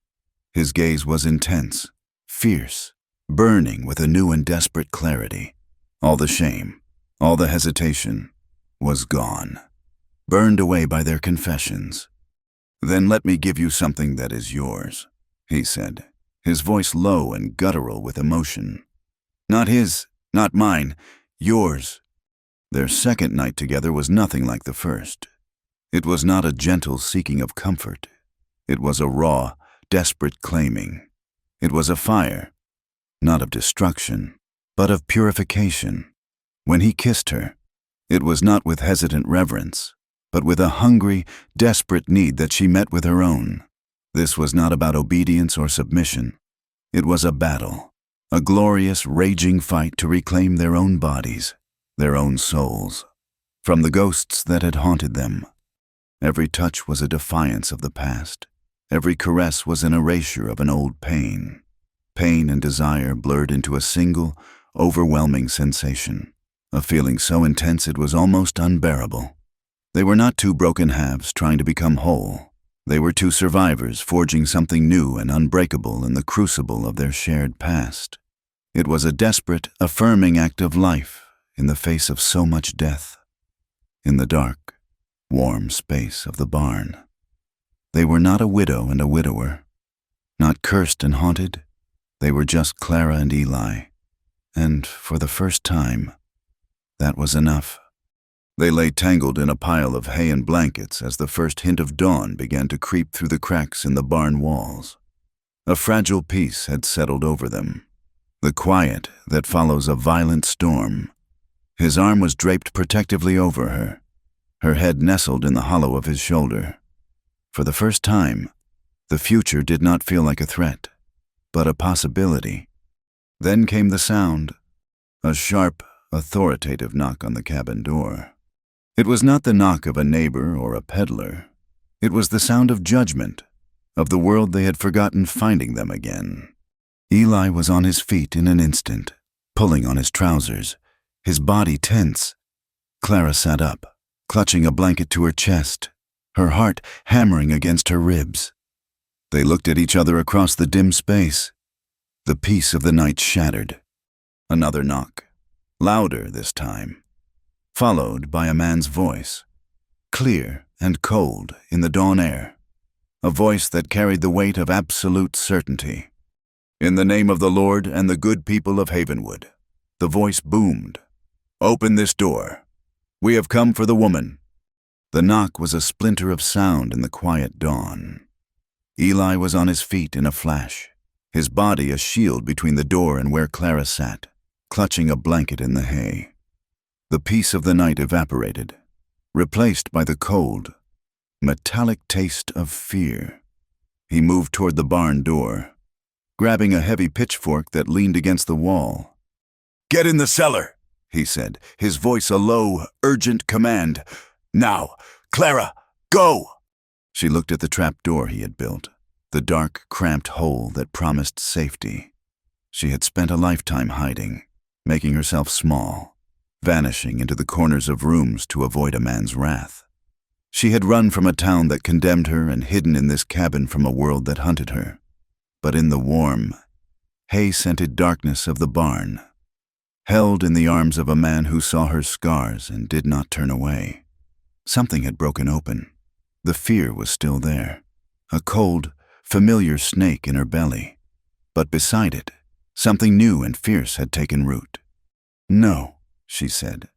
His gaze was intense, fierce, burning with a new and desperate clarity. All the shame, all the hesitation, was gone, burned away by their confessions. Then let me give you something that is yours, he said, his voice low and guttural with emotion. Not his, not mine, yours. Their second night together was nothing like the first. It was not a gentle seeking of comfort. It was a raw, desperate claiming. It was a fire, not of destruction, but of purification. When he kissed her, it was not with hesitant reverence, but with a hungry, desperate need that she met with her own. This was not about obedience or submission. It was a battle, a glorious, raging fight to reclaim their own bodies, their own souls, from the ghosts that had haunted them. Every touch was a defiance of the past. Every caress was an erasure of an old pain. Pain and desire blurred into a single, overwhelming sensation, a feeling so intense it was almost unbearable. They were not two broken halves trying to become whole. They were two survivors forging something new and unbreakable in the crucible of their shared past. It was a desperate, affirming act of life in the face of so much death. In the dark, warm space of the barn, they were not a widow and a widower, not cursed and haunted. They were just Clara and Eli, and for the first time, that was enough. They lay tangled in a pile of hay and blankets as the first hint of dawn began to creep through the cracks in the barn walls. A fragile peace had settled over them, the quiet that follows a violent storm. His arm was draped protectively over her, her head nestled in the hollow of his shoulder. For the first time, the future did not feel like a threat, but a possibility. Then came the sound, a sharp, authoritative knock on the cabin door. It was not the knock of a neighbor or a peddler. It was the sound of judgment, of the world they had forgotten finding them again. Eli was on his feet in an instant, pulling on his trousers, his body tense. Clara sat up, clutching a blanket to her chest, her heart hammering against her ribs. They looked at each other across the dim space. The peace of the night shattered. Another knock, louder this time, followed by a man's voice, clear and cold in the dawn air, a voice that carried the weight of absolute certainty. "In the name of the Lord and the good people of Havenwood," the voice boomed. "Open this door. We have come for the woman." The knock was a splinter of sound in the quiet dawn. Eli was on his feet in a flash, his body a shield between the door and where Clara sat, clutching a blanket in the hay. The peace of the night evaporated, replaced by the cold, metallic taste of fear. He moved toward the barn door, grabbing a heavy pitchfork that leaned against the wall. Get in the cellar, he said, his voice a low, urgent command. now. Clara, go! She looked at the trap door he had built, the dark, cramped hole that promised safety. She had spent a lifetime hiding, making herself small, vanishing into the corners of rooms to avoid a man's wrath. She had run from a town that condemned her and hidden in this cabin from a world that hunted her. But in the warm, hay-scented darkness of the barn, held in the arms of a man who saw her scars and did not turn away, something had broken open. The fear was still there, a cold, familiar snake in her belly. But beside it, something new and fierce had taken root. "No," she said,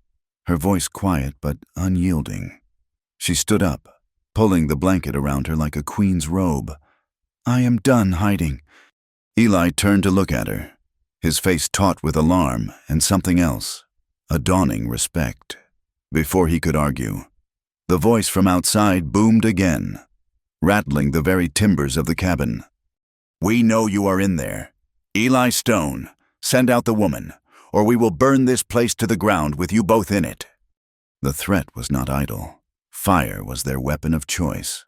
her voice quiet but unyielding. She stood up, pulling the blanket around her like a queen's robe. "I am done hiding." Eli turned to look at her, his face taut with alarm and something else, a dawning respect. Before he could argue, the voice from outside boomed again, rattling the very timbers of the cabin. "We know you are in there. Eli Stone, send out the woman, or we will burn this place to the ground with you both in it." The threat was not idle. Fire was their weapon of choice.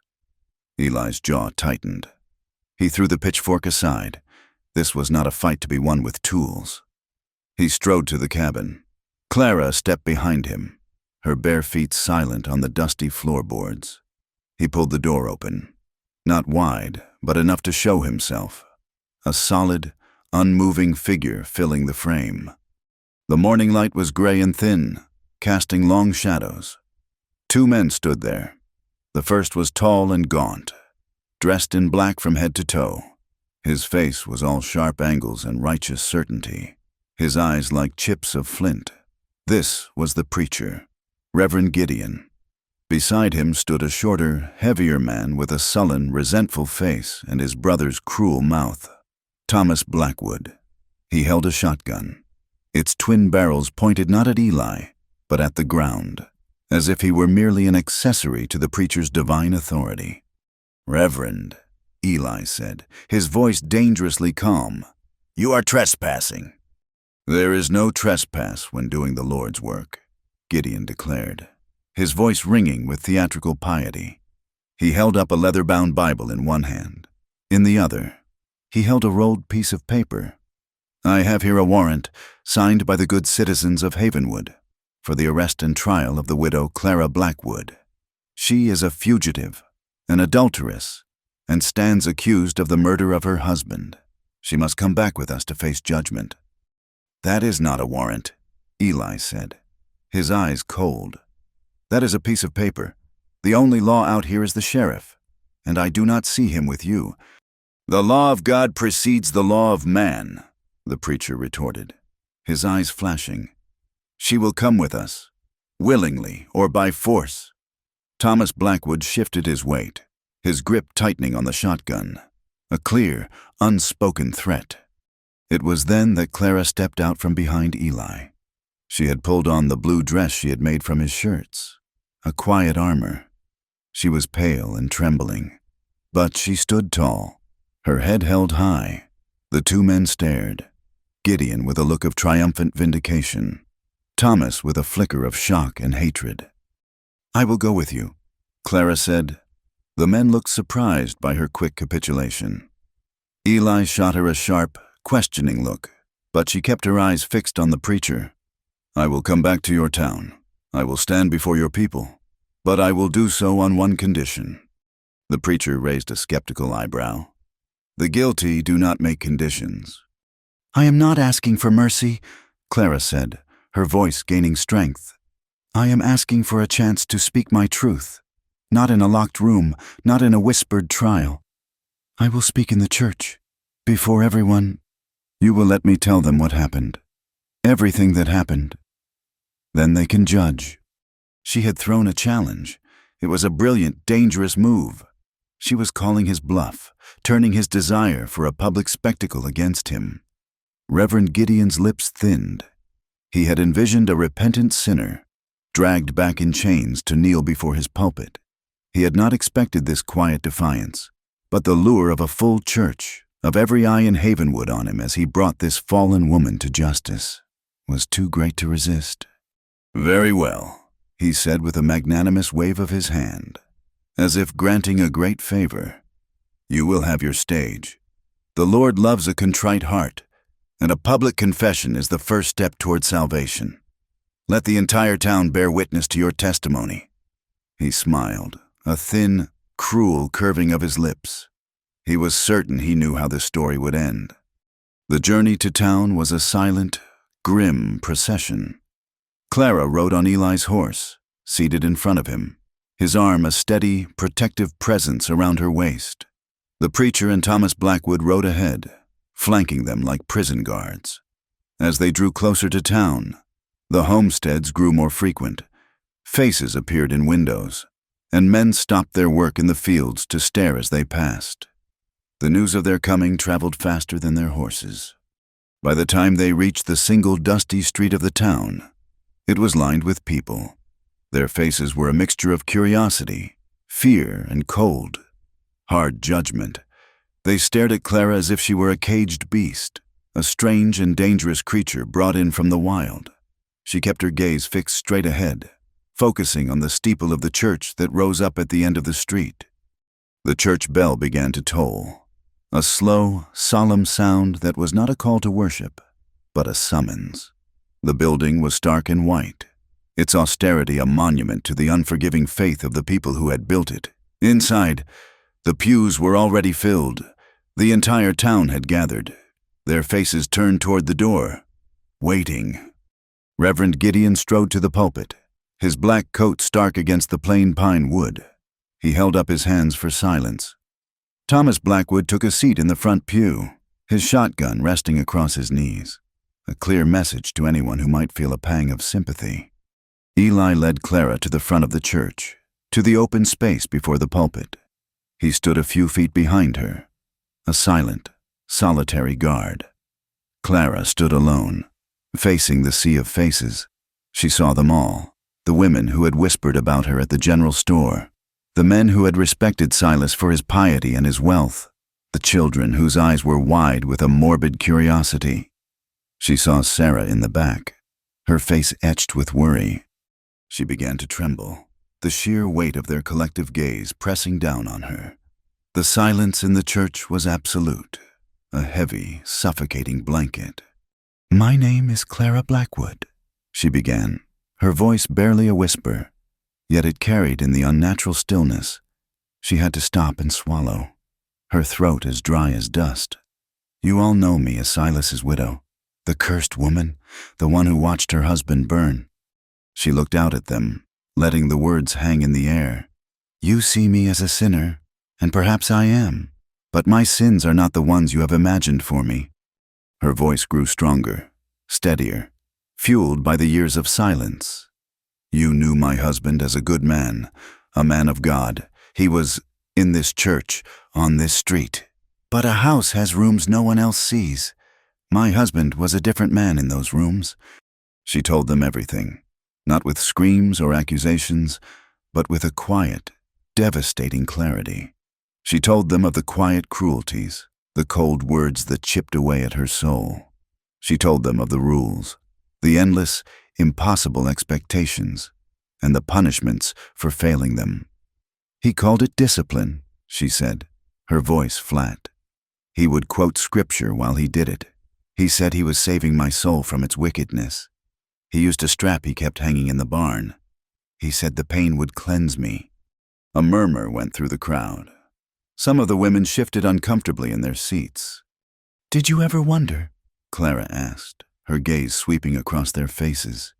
Eli's jaw tightened. He threw the pitchfork aside. This was not a fight to be won with tools. He strode to the cabin. Clara stepped behind him, her bare feet silent on the dusty floorboards. He pulled the door open, not wide, but enough to show himself, a solid, unmoving figure filling the frame. The morning light was gray and thin, casting long shadows. Two men stood there. The first was tall and gaunt, dressed in black from head to toe. His face was all sharp angles and righteous certainty, his eyes like chips of flint. This was the preacher, Reverend Gideon. Beside him stood a shorter, heavier man with a sullen, resentful face and his brother's cruel mouth, Thomas Blackwood. He held a shotgun. Its twin barrels pointed not at Eli, but at the ground, as if he were merely an accessory to the preacher's divine authority. "Reverend," Eli said, his voice dangerously calm, "you are trespassing." "There is no trespass when doing the Lord's work," Gideon declared, his voice ringing with theatrical piety. He held up a leather-bound Bible in one hand. In the other, he held a rolled piece of paper. "I have here a warrant, signed by the good citizens of Havenwood, for the arrest and trial of the widow Clara Blackwood. She is a fugitive, an adulteress, and stands accused of the murder of her husband. She must come back with us to face judgment." "That is not a warrant," Eli said, his eyes cold. "That is a piece of paper. The only law out here is the sheriff, and I do not see him with you." "The law of God precedes the law of man," the preacher retorted, his eyes flashing. "She will come with us, willingly or by force." Thomas Blackwood shifted his weight, his grip tightening on the shotgun, a clear, unspoken threat. It was then that Clara stepped out from behind Eli. She had pulled on the blue dress she had made from his shirts, a quiet armor. She was pale and trembling, but she stood tall, her head held high. The two men stared, Gideon with a look of triumphant vindication, Thomas with a flicker of shock and hatred. "I will go with you," Clara said. The men looked surprised by her quick capitulation. Eli shot her a sharp, questioning look, but she kept her eyes fixed on the preacher. "I will come back to your town. I will stand before your people, but I will do so on one condition." The preacher raised a skeptical eyebrow. "The guilty do not make conditions." "I am not asking for mercy," Clara said, her voice gaining strength. "I am asking for a chance to speak my truth, not in a locked room, not in a whispered trial. I will speak in the church, before everyone. You will let me tell them what happened, everything that happened. Then they can judge." She had thrown a challenge. It was a brilliant, dangerous move. She was calling his bluff, turning his desire for a public spectacle against him. Reverend Gideon's lips thinned. He had envisioned a repentant sinner, dragged back in chains to kneel before his pulpit. He had not expected this quiet defiance, but the lure of a full church, of every eye in Havenwood on him as he brought this fallen woman to justice, was too great to resist. "Very well," he said with a magnanimous wave of his hand, as if granting a great favor. "You will have your stage. The Lord loves a contrite heart, and a public confession is the first step toward salvation. Let the entire town bear witness to your testimony." He smiled, a thin, cruel curving of his lips. He was certain he knew how this story would end. The journey to town was a silent, grim procession. Clara rode on Eli's horse, seated in front of him, his arm a steady, protective presence around her waist. The preacher and Thomas Blackwood rode ahead, flanking them like prison guards. As they drew closer to town, the homesteads grew more frequent. Faces appeared in windows, and men stopped their work in the fields to stare as they passed. The news of their coming traveled faster than their horses. By the time they reached the single dusty street of the town, it was lined with people. Their faces were a mixture of curiosity, fear, and cold. Hard judgment. They stared at Clara as if she were a caged beast, a strange and dangerous creature brought in from the wild. She kept her gaze fixed straight ahead, focusing on the steeple of the church that rose up at the end of the street. The church bell began to toll, a slow, solemn sound that was not a call to worship, but a summons. The building was stark and white, its austerity a monument to the unforgiving faith of the people who had built it. Inside, the pews were already filled. The entire town had gathered, their faces turned toward the door, waiting. Reverend Gideon strode to the pulpit, his black coat stark against the plain pine wood. He held up his hands for silence. Thomas Blackwood took a seat in the front pew, his shotgun resting across his knees, a clear message to anyone who might feel a pang of sympathy. Eli led Clara to the front of the church, to the open space before the pulpit. He stood a few feet behind her, a silent, solitary guard. Clara stood alone, facing the sea of faces. She saw them all, the women who had whispered about her at the general store, the men who had respected Silas for his piety and his wealth, the children whose eyes were wide with a morbid curiosity. She saw Sarah in the back, her face etched with worry. She began to tremble, the sheer weight of their collective gaze pressing down on her. The silence in the church was absolute, a heavy, suffocating blanket. "My name is Clara Blackwood," she began, her voice barely a whisper, yet it carried in the unnatural stillness. She had to stop and swallow, her throat as dry as dust. "You all know me as Silas's widow, the cursed woman, the one who watched her husband burn." She looked out at them, letting the words hang in the air. "You see me as a sinner, and perhaps I am, but my sins are not the ones you have imagined for me." Her voice grew stronger, steadier, fueled by the years of silence. "You knew my husband as a good man, a man of God. He was in this church, on this street. But a house has rooms no one else sees. My husband was a different man in those rooms." She told them everything, not with screams or accusations, but with a quiet, devastating clarity. She told them of the quiet cruelties, the cold words that chipped away at her soul. She told them of the rules, the endless, impossible expectations, and the punishments for failing them. He called it discipline, she said, her voice flat. He would quote scripture while he did it. He said he was saving my soul from its wickedness. He used a strap he kept hanging in the barn. He said the pain would cleanse me. A murmur went through the crowd. Some of the women shifted uncomfortably in their seats. "Did you ever wonder?" Clara asked, her gaze sweeping across their faces.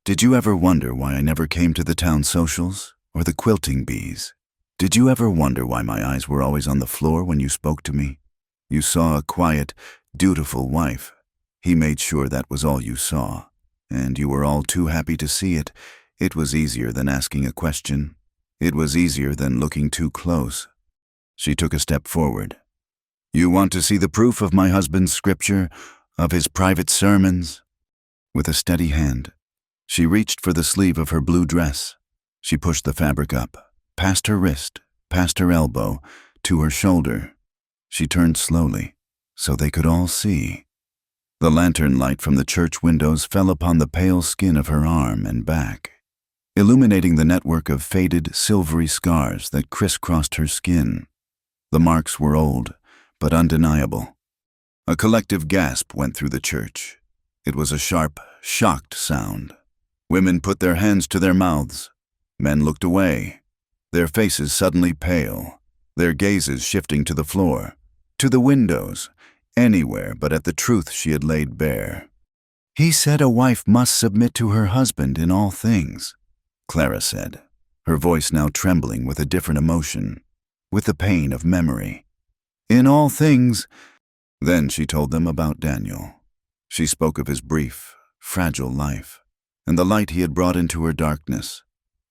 "Did you ever wonder why I never came to the town socials or the quilting bees? Did you ever wonder why my eyes were always on the floor when you spoke to me? You saw a quiet, dutiful wife. He made sure that was all you saw, and you were all too happy to see it. It was easier than asking a question. It was easier than looking too close." She took a step forward. "You want to see the proof of my husband's scripture, of his private sermons?" With a steady hand, she reached for the sleeve of her blue dress. She pushed the fabric up, past her wrist, past her elbow, to her shoulder. She turned slowly, so they could all see. The lantern light from the church windows fell upon the pale skin of her arm and back, illuminating the network of faded, silvery scars that crisscrossed her skin. The marks were old, but undeniable. A collective gasp went through the church. It was a sharp, shocked sound. Women put their hands to their mouths. Men looked away, their faces suddenly pale, their gazes shifting to the floor, to the windows, anywhere but at the truth she had laid bare. "He said a wife must submit to her husband in all things," Clara said, her voice now trembling with a different emotion, with the pain of memory. "In all things." Then she told them about Daniel. She spoke of his brief, fragile life, and the light he had brought into her darkness,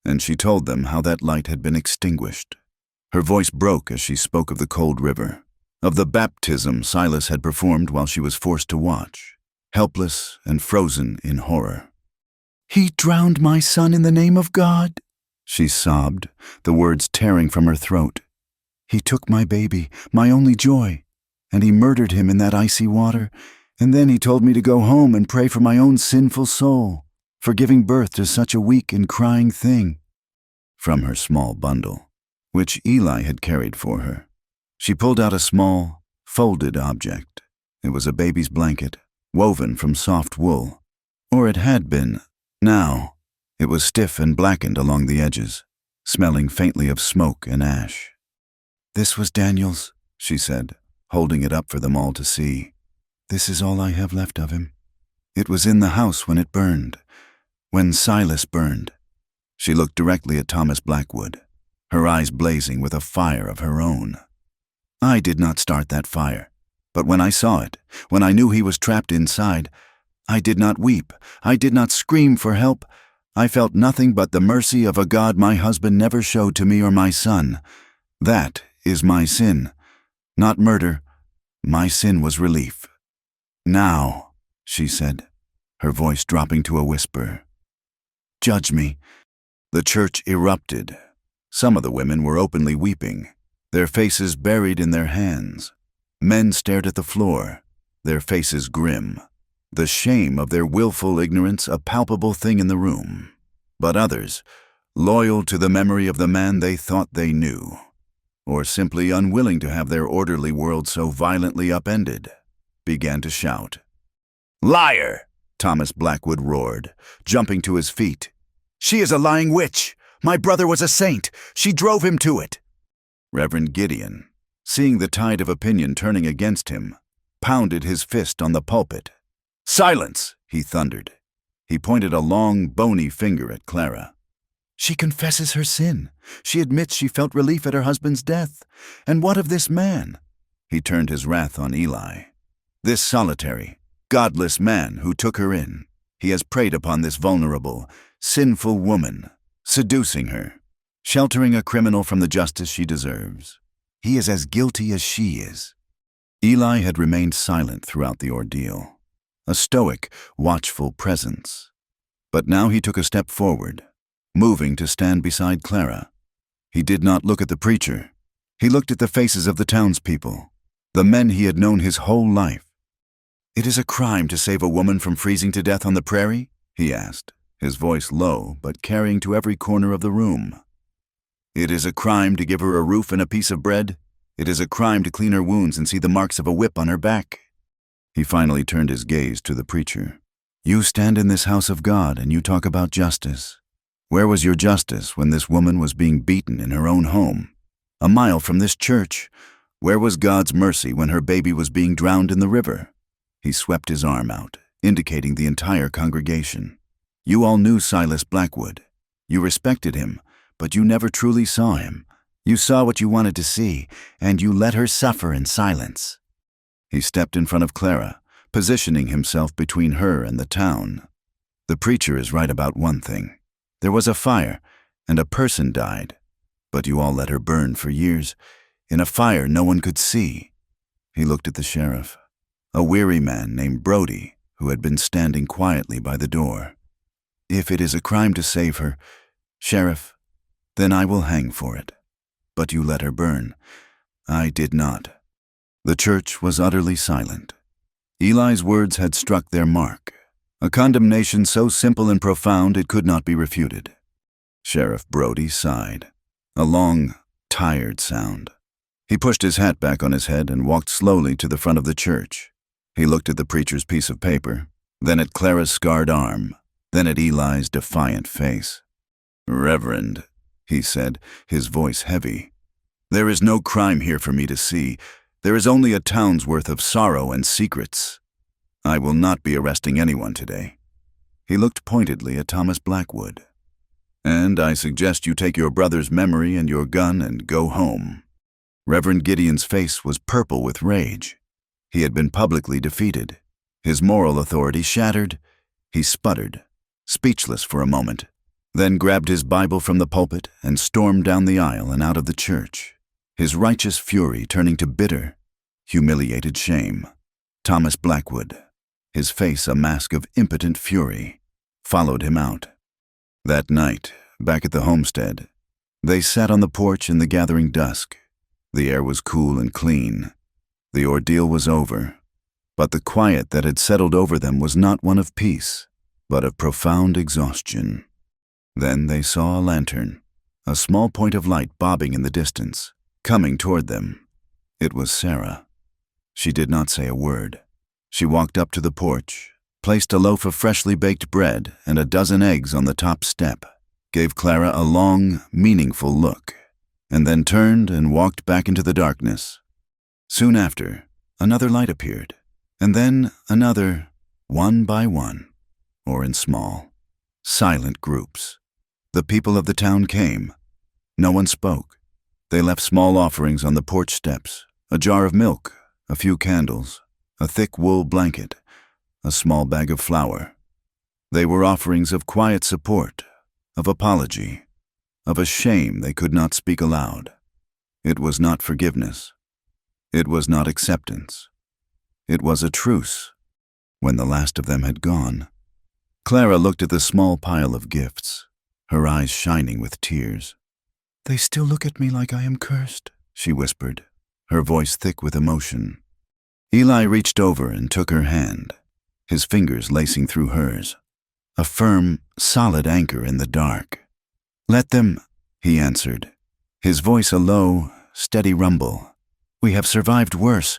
and she told them how that light had been extinguished. Her voice broke as she spoke of the cold river, of the baptism Silas had performed while she was forced to watch, helpless and frozen in horror. "He drowned my son in the name of God," she sobbed, the words tearing from her throat. "He took my baby, my only joy, and he murdered him in that icy water, and then he told me to go home and pray for my own sinful soul, for giving birth to such a weak and crying thing." From her small bundle, which Eli had carried for her, she pulled out a small, folded object. It was a baby's blanket, woven from soft wool, or it had been. Now, it was stiff and blackened along the edges, smelling faintly of smoke and ash. "This was Daniel's," she said, holding it up for them all to see. "This is all I have left of him. It was in the house when it burned, when Silas burned." She looked directly at Thomas Blackwood, her eyes blazing with a fire of her own. "I did not start that fire, but when I saw it, when I knew he was trapped inside, I did not weep, I did not scream for help. I felt nothing but the mercy of a God my husband never showed to me or my son. That is my sin. Not murder. My sin was relief." "Now," she said, her voice dropping to a whisper, "judge me." The church erupted. Some of the women were openly weeping, their faces buried in their hands. Men stared at the floor, their faces grim, the shame of their willful ignorance a palpable thing in the room. But others, loyal to the memory of the man they thought they knew, or simply unwilling to have their orderly world so violently upended, began to shout. "Liar!" Thomas Blackwood roared, jumping to his feet. "She is a lying witch! My brother was a saint! She drove him to it!" Reverend Gideon, seeing the tide of opinion turning against him, pounded his fist on the pulpit. "Silence!" he thundered. He pointed a long, bony finger at Clara. "She confesses her sin. She admits she felt relief at her husband's death. And what of this man?" He turned his wrath on Eli. "This solitary, godless man who took her in. He has preyed upon this vulnerable, sinful woman, seducing her, sheltering a criminal from the justice she deserves. He is as guilty as she is." Eli had remained silent throughout the ordeal, a stoic, watchful presence. But now he took a step forward. moving to stand beside Clara. He did not look at the preacher. He looked at the faces of the townspeople, the men he had known his whole life. "It is a crime to save a woman from freezing to death on the prairie?" he asked, his voice low but carrying to every corner of the room. "It is a crime to give her a roof and a piece of bread? It is a crime to clean her wounds and see the marks of a whip on her back?" He finally turned his gaze to the preacher. "You stand in this house of God and you talk about justice. Where was your justice when this woman was being beaten in her own home? A mile from this church. Where was God's mercy when her baby was being drowned in the river?" He swept his arm out, indicating the entire congregation. "You all knew Silas Blackwood. You respected him, but you never truly saw him. You saw what you wanted to see, and you let her suffer in silence." He stepped in front of Clara, positioning himself between her and the town. "The preacher is right about one thing. There was a fire, and a person died. But you all let her burn for years, in a fire no one could see." He looked at the sheriff, a weary man named Brody, who had been standing quietly by the door. "If it is a crime to save her, Sheriff, then I will hang for it. But you let her burn. I did not." The church was utterly silent. Eli's words had struck their mark, a condemnation so simple and profound it could not be refuted. Sheriff Brody sighed, a long, tired sound. He pushed his hat back on his head and walked slowly to the front of the church. He looked at the preacher's piece of paper, then at Clara's scarred arm, then at Eli's defiant face. "Reverend," he said, his voice heavy, "there is no crime here for me to see. There is only a town's worth of sorrow and secrets. I will not be arresting anyone today." He looked pointedly at Thomas Blackwood. "And I suggest you take your brother's memory and your gun and go home." Reverend Gideon's face was purple with rage. He had been publicly defeated, his moral authority shattered. He sputtered, speechless for a moment, then grabbed his Bible from the pulpit and stormed down the aisle and out of the church, his righteous fury turning to bitter, humiliated shame. Thomas Blackwood, his face a mask of impotent fury, followed him out. That night, back at the homestead, they sat on the porch in the gathering dusk. The air was cool and clean. The ordeal was over, but the quiet that had settled over them was not one of peace, but of profound exhaustion. Then they saw a lantern, a small point of light bobbing in the distance, coming toward them. It was Sarah. She did not say a word. She walked up to the porch, placed a loaf of freshly baked bread and a dozen eggs on the top step, gave Clara a long, meaningful look, and then turned and walked back into the darkness. Soon after, another light appeared, and then another, one by one, or in small, silent groups. The people of the town came. No one spoke. They left small offerings on the porch steps, a jar of milk, a few candles, a thick wool blanket, a small bag of flour. They were offerings of quiet support, of apology, of a shame they could not speak aloud. It was not forgiveness. It was not acceptance. It was a truce. When the last of them had gone, Clara looked at the small pile of gifts, her eyes shining with tears. "They still look at me like I am cursed," she whispered, her voice thick with emotion. Eli reached over and took her hand, his fingers lacing through hers, a firm, solid anchor in the dark. "Let them," he answered, his voice a low, steady rumble. "We have survived worse."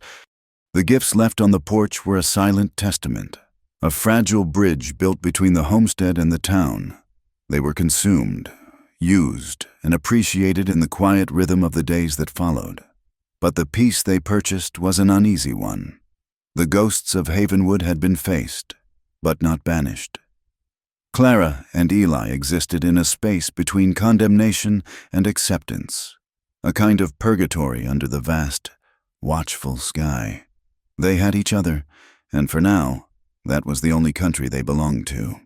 The gifts left on the porch were a silent testament, a fragile bridge built between the homestead and the town. They were consumed, used, and appreciated in the quiet rhythm of the days that followed. But the peace they purchased was an uneasy one. The ghosts of Havenwood had been faced, but not banished. Clara and Eli existed in a space between condemnation and acceptance, a kind of purgatory under the vast, watchful sky. They had each other, and for now, that was the only country they belonged to.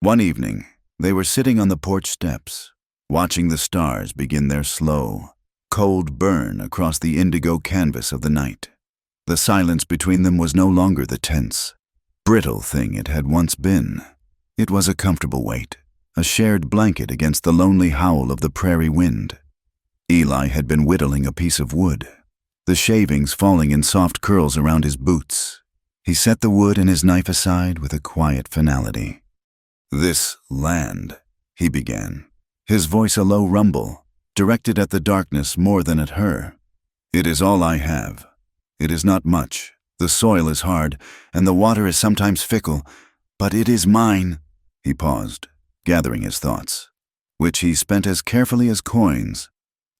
One evening, they were sitting on the porch steps, watching the stars begin their slow, cold burn across the indigo canvas of the night. The silence between them was no longer the tense, brittle thing it had once been. It was a comfortable wait, a shared blanket against the lonely howl of the prairie wind. Eli had been whittling a piece of wood, the shavings falling in soft curls around his boots. He set the wood and his knife aside with a quiet finality. "This land," he began, his voice a low rumble, directed at the darkness more than at her. "It is all I have. It is not much. The soil is hard, and the water is sometimes fickle, but it is mine." He paused, gathering his thoughts, which he spent as carefully as coins.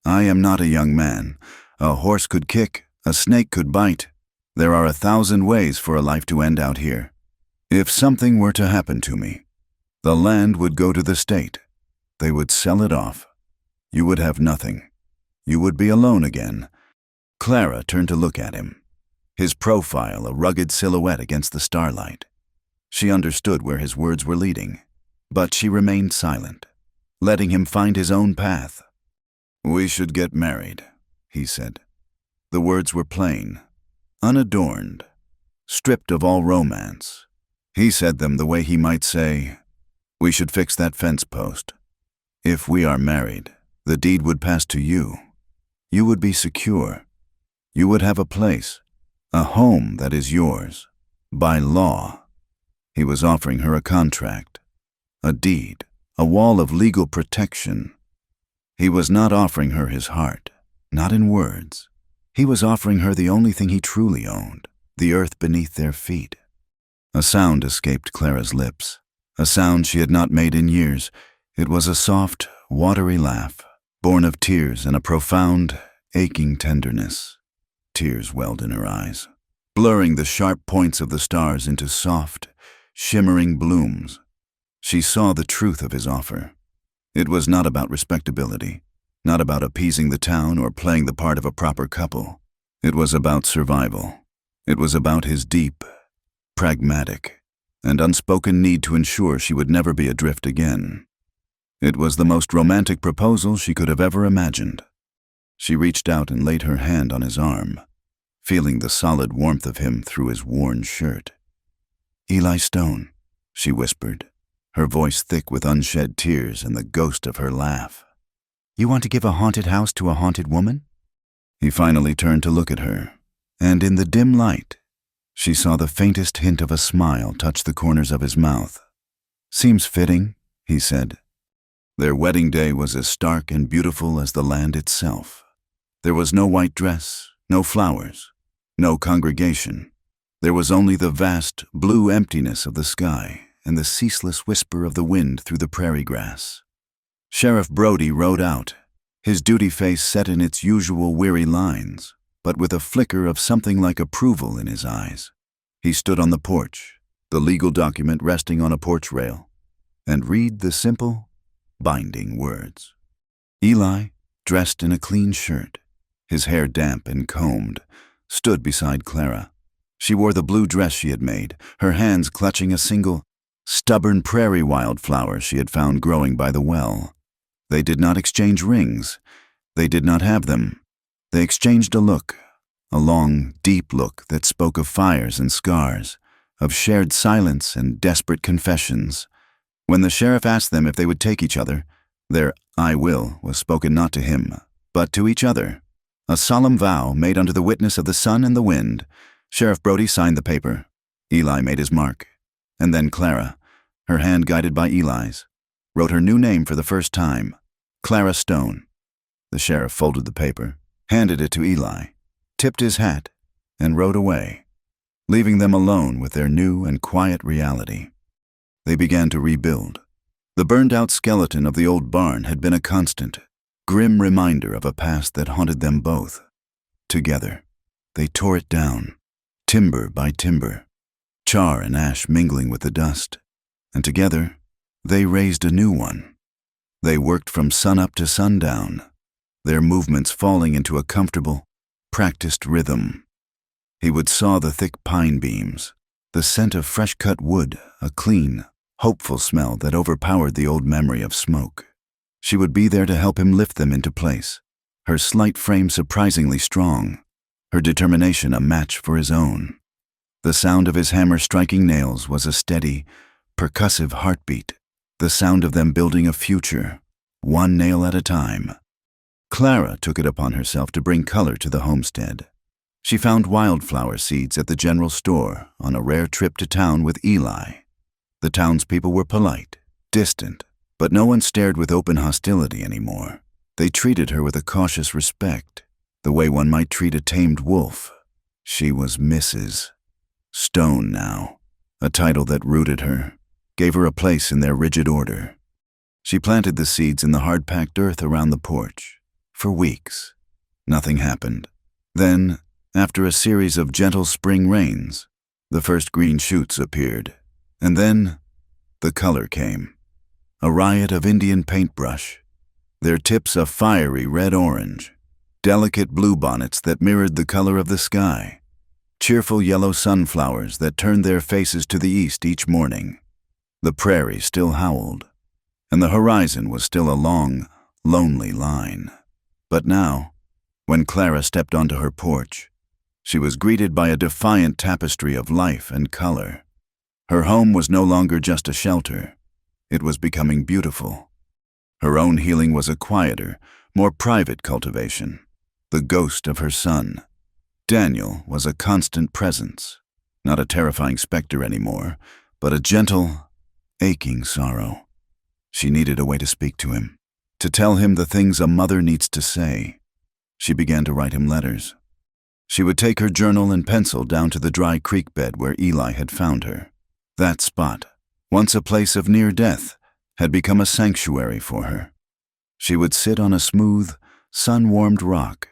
"I am not a young man. A horse could kick, a snake could bite. There are 1,000 ways for a life to end out here. If something were to happen to me, the land would go to the state. They would sell it off. You would have nothing. You would be alone again." Clara turned to look at him, his profile a rugged silhouette against the starlight. She understood where his words were leading, but she remained silent, letting him find his own path. "We should get married," he said. The words were plain, unadorned, stripped of all romance. He said them the way he might say, "We should fix that fence post. If we are married, the deed would pass to you. You would be secure. You would have a place, a home that is yours, by law." He was offering her a contract, a deed, a wall of legal protection. He was not offering her his heart, not in words. He was offering her the only thing he truly owned, the earth beneath their feet. A sound escaped Clara's lips, a sound she had not made in years. It was a soft, watery laugh, born of tears and a profound, aching tenderness. Tears welled in her eyes, blurring the sharp points of the stars into soft, shimmering blooms. She saw the truth of his offer. It was not about respectability, not about appeasing the town or playing the part of a proper couple. It was about survival. It was about his deep, pragmatic, and unspoken need to ensure she would never be adrift again. It was the most romantic proposal she could have ever imagined. She reached out and laid her hand on his arm, feeling the solid warmth of him through his worn shirt. "Eli Stone," she whispered, her voice thick with unshed tears and the ghost of her laugh. "You want to give a haunted house to a haunted woman?" He finally turned to look at her, and in the dim light, she saw the faintest hint of a smile touch the corners of his mouth. "Seems fitting," he said. Their wedding day was as stark and beautiful as the land itself. There was no white dress, no flowers, no congregation. There was only the vast, blue emptiness of the sky and the ceaseless whisper of the wind through the prairie grass. Sheriff Brody rode out, his duty face set in its usual weary lines, but with a flicker of something like approval in his eyes. He stood on the porch, the legal document resting on a porch rail, and read the simple, binding words. Eli, dressed in a clean shirt, his hair damp and combed, stood beside Clara. She wore the blue dress she had made, her hands clutching a single, stubborn prairie wildflower she had found growing by the well. They did not exchange rings. They did not have them. They exchanged a look, a long, deep look that spoke of fires and scars, of shared silence and desperate confessions. When the sheriff asked them if they would take each other, their "I will" was spoken not to him, but to each other. A solemn vow made under the witness of the sun and the wind. Sheriff Brody signed the paper. Eli made his mark. And then Clara, her hand guided by Eli's, wrote her new name for the first time, Clara Stone. The sheriff folded the paper, handed it to Eli, tipped his hat, and rode away, leaving them alone with their new and quiet reality. They began to rebuild. The burned-out skeleton of the old barn had been a constant, grim reminder of a past that haunted them both. Together, they tore it down, timber by timber, char and ash mingling with the dust, and together, they raised a new one. They worked from sunup to sundown, their movements falling into a comfortable, practiced rhythm. He would saw the thick pine beams, the scent of fresh-cut wood, a clean, hopeful smell that overpowered the old memory of smoke. She would be there to help him lift them into place, her slight frame surprisingly strong, her determination a match for his own. The sound of his hammer striking nails was a steady, percussive heartbeat, the sound of them building a future, one nail at a time. Clara took it upon herself to bring color to the homestead. She found wildflower seeds at the general store on a rare trip to town with Eli. The townspeople were polite, distant, but no one stared with open hostility anymore. They treated her with a cautious respect, the way one might treat a tamed wolf. She was Mrs. Stone now, a title that rooted her, gave her a place in their rigid order. She planted the seeds in the hard-packed earth around the porch. For weeks, nothing happened. Then, after a series of gentle spring rains, the first green shoots appeared. And then, the color came. A riot of Indian paintbrush, their tips a fiery red-orange, delicate bluebonnets that mirrored the color of the sky, cheerful yellow sunflowers that turned their faces to the east each morning. The prairie still howled, and the horizon was still a long, lonely line. But now, when Clara stepped onto her porch, she was greeted by a defiant tapestry of life and color. Her home was no longer just a shelter. It was becoming beautiful. Her own healing was a quieter, more private cultivation. The ghost of her son, Daniel, was a constant presence, not a terrifying specter anymore, but a gentle, aching sorrow. She needed a way to speak to him, to tell him the things a mother needs to say. She began to write him letters. She would take her journal and pencil down to the dry creek bed where Eli had found her. That spot, once a place of near death, had become a sanctuary for her. She would sit on a smooth, sun-warmed rock,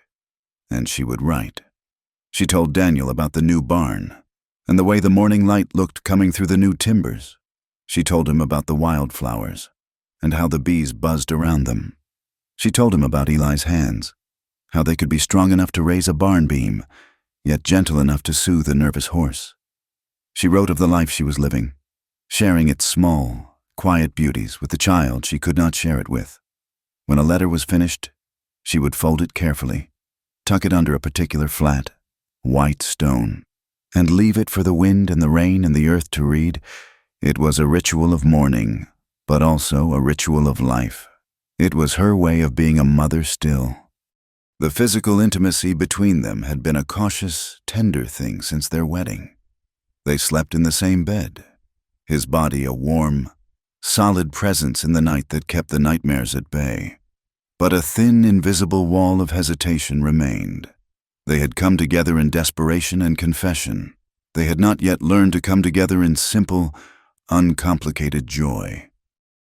and she would write. She told Daniel about the new barn, and the way the morning light looked coming through the new timbers. She told him about the wildflowers, and how the bees buzzed around them. She told him about Eli's hands, how they could be strong enough to raise a barn beam, yet gentle enough to soothe a nervous horse. She wrote of the life she was living, sharing its small, quiet beauties with the child she could not share it with. When a letter was finished, she would fold it carefully, tuck it under a particular flat, white stone, and leave it for the wind and the rain and the earth to read. It was a ritual of mourning, but also a ritual of life. It was her way of being a mother still. The physical intimacy between them had been a cautious, tender thing since their wedding. They slept in the same bed, his body a warm, solid presence in the night that kept the nightmares at bay. But a thin, invisible wall of hesitation remained. They had come together in desperation and confession. They had not yet learned to come together in simple, uncomplicated joy.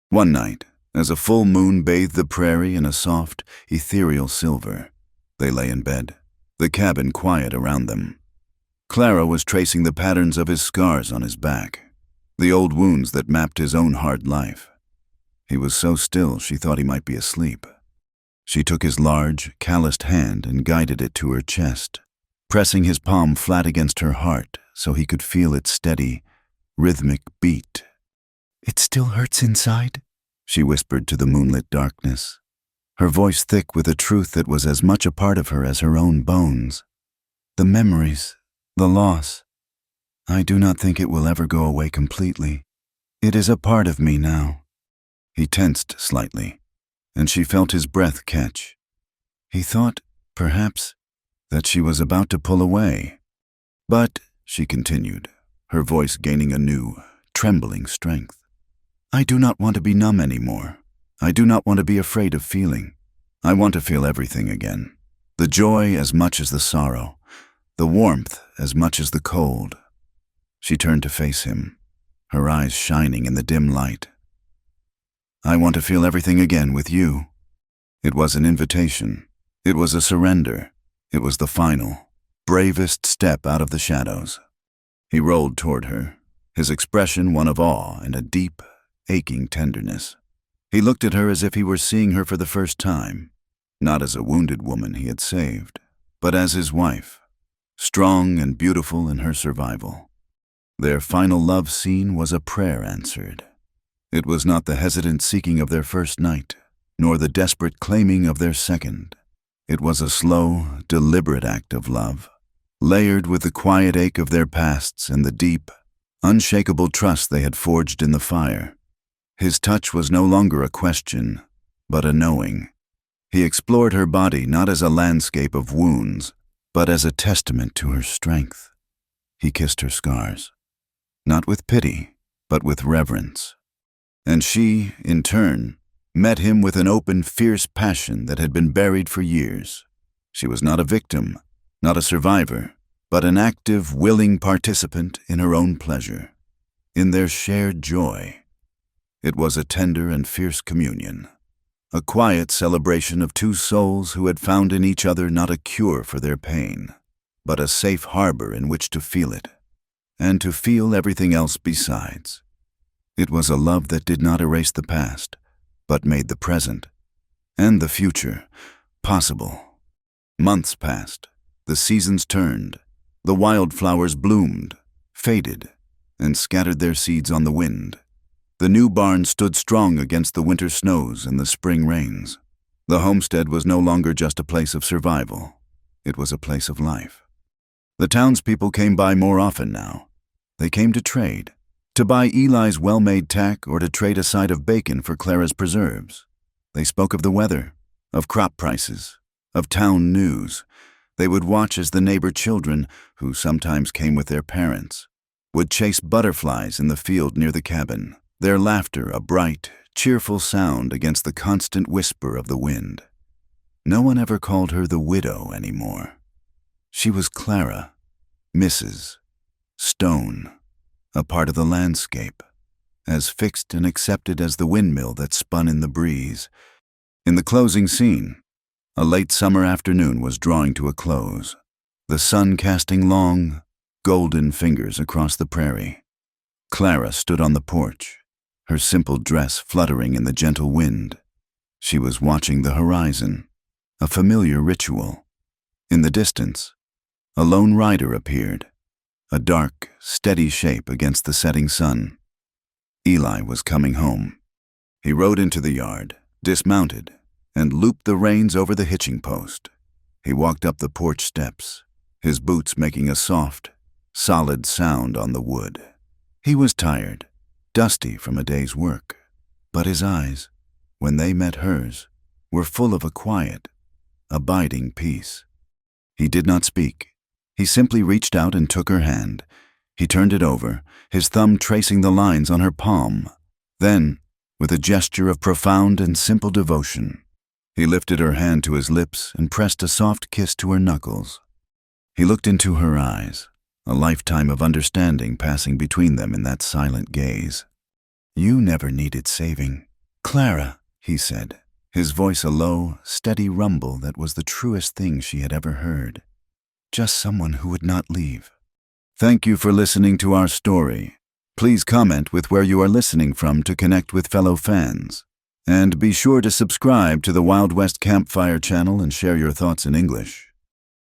One night, as a full moon bathed the prairie in a soft, ethereal silver, they lay in bed, the cabin quiet around them. Clara was tracing the patterns of his scars on his back, the old wounds that mapped his own hard life. He was so still she thought he might be asleep. She took his large, calloused hand and guided it to her chest, pressing his palm flat against her heart so he could feel its steady, rhythmic beat. "It still hurts inside?" she whispered to the moonlit darkness, her voice thick with a truth that was as much a part of her as her own bones. "The memories, the loss. I do not think it will ever go away completely. It is a part of me now." He tensed slightly, and she felt his breath catch. He thought, perhaps, that she was about to pull away. "But," she continued, her voice gaining a new, trembling strength, "I do not want to be numb anymore. I do not want to be afraid of feeling. I want to feel everything again. The joy as much as the sorrow, the warmth as much as the cold." She turned to face him, her eyes shining in the dim light. "I want to feel everything again with you." It was an invitation. It was a surrender. It was the final, bravest step out of the shadows. He rolled toward her, his expression one of awe and a deep, aching tenderness. He looked at her as if he were seeing her for the first time, not as a wounded woman he had saved, but as his wife, strong and beautiful in her survival. Their final love scene was a prayer answered. It was not the hesitant seeking of their first night, nor the desperate claiming of their second. It was a slow, deliberate act of love, layered with the quiet ache of their pasts and the deep, unshakable trust they had forged in the fire. His touch was no longer a question, but a knowing. He explored her body not as a landscape of wounds, but as a testament to her strength. He kissed her scars, not with pity, but with reverence. And she, in turn, met him with an open, fierce passion that had been buried for years. She was not a victim, not a survivor, but an active, willing participant in her own pleasure, in their shared joy. It was a tender and fierce communion, a quiet celebration of two souls who had found in each other not a cure for their pain, but a safe harbor in which to feel it, and to feel everything else besides. It was a love that did not erase the past, but made the present, and the future, possible. Months passed, the seasons turned, the wildflowers bloomed, faded, and scattered their seeds on the wind. The new barn stood strong against the winter snows and the spring rains. The homestead was no longer just a place of survival. It was a place of life. The townspeople came by more often now. They came to trade, to buy Eli's well-made tack or to trade a side of bacon for Clara's preserves. They spoke of the weather, of crop prices, of town news. They would watch as the neighbor children, who sometimes came with their parents, would chase butterflies in the field near the cabin, their laughter a bright, cheerful sound against the constant whisper of the wind. No one ever called her the widow anymore. She was Clara, Mrs. Stone, a part of the landscape, as fixed and accepted as the windmill that spun in the breeze. In the closing scene, a late summer afternoon was drawing to a close, the sun casting long, golden fingers across the prairie. Clara stood on the porch, her simple dress fluttering in the gentle wind. She was watching the horizon, a familiar ritual. In the distance, a lone rider appeared, a dark, steady shape against the setting sun. Eli was coming home. He rode into the yard, dismounted, and looped the reins over the hitching post. He walked up the porch steps, his boots making a soft, solid sound on the wood. He was tired, dusty from a day's work, but his eyes, when they met hers, were full of a quiet, abiding peace. He did not speak. He simply reached out and took her hand. He turned it over, his thumb tracing the lines on her palm. Then, with a gesture of profound and simple devotion, he lifted her hand to his lips and pressed a soft kiss to her knuckles. He looked into her eyes, a lifetime of understanding passing between them in that silent gaze. "You never needed saving, Clara," he said, his voice a low, steady rumble that was the truest thing she had ever heard. "Just someone who would not leave." Thank you for listening to our story. Please comment with where you are listening from to connect with fellow fans. And be sure to subscribe to the Wild West Campfire channel and share your thoughts in English.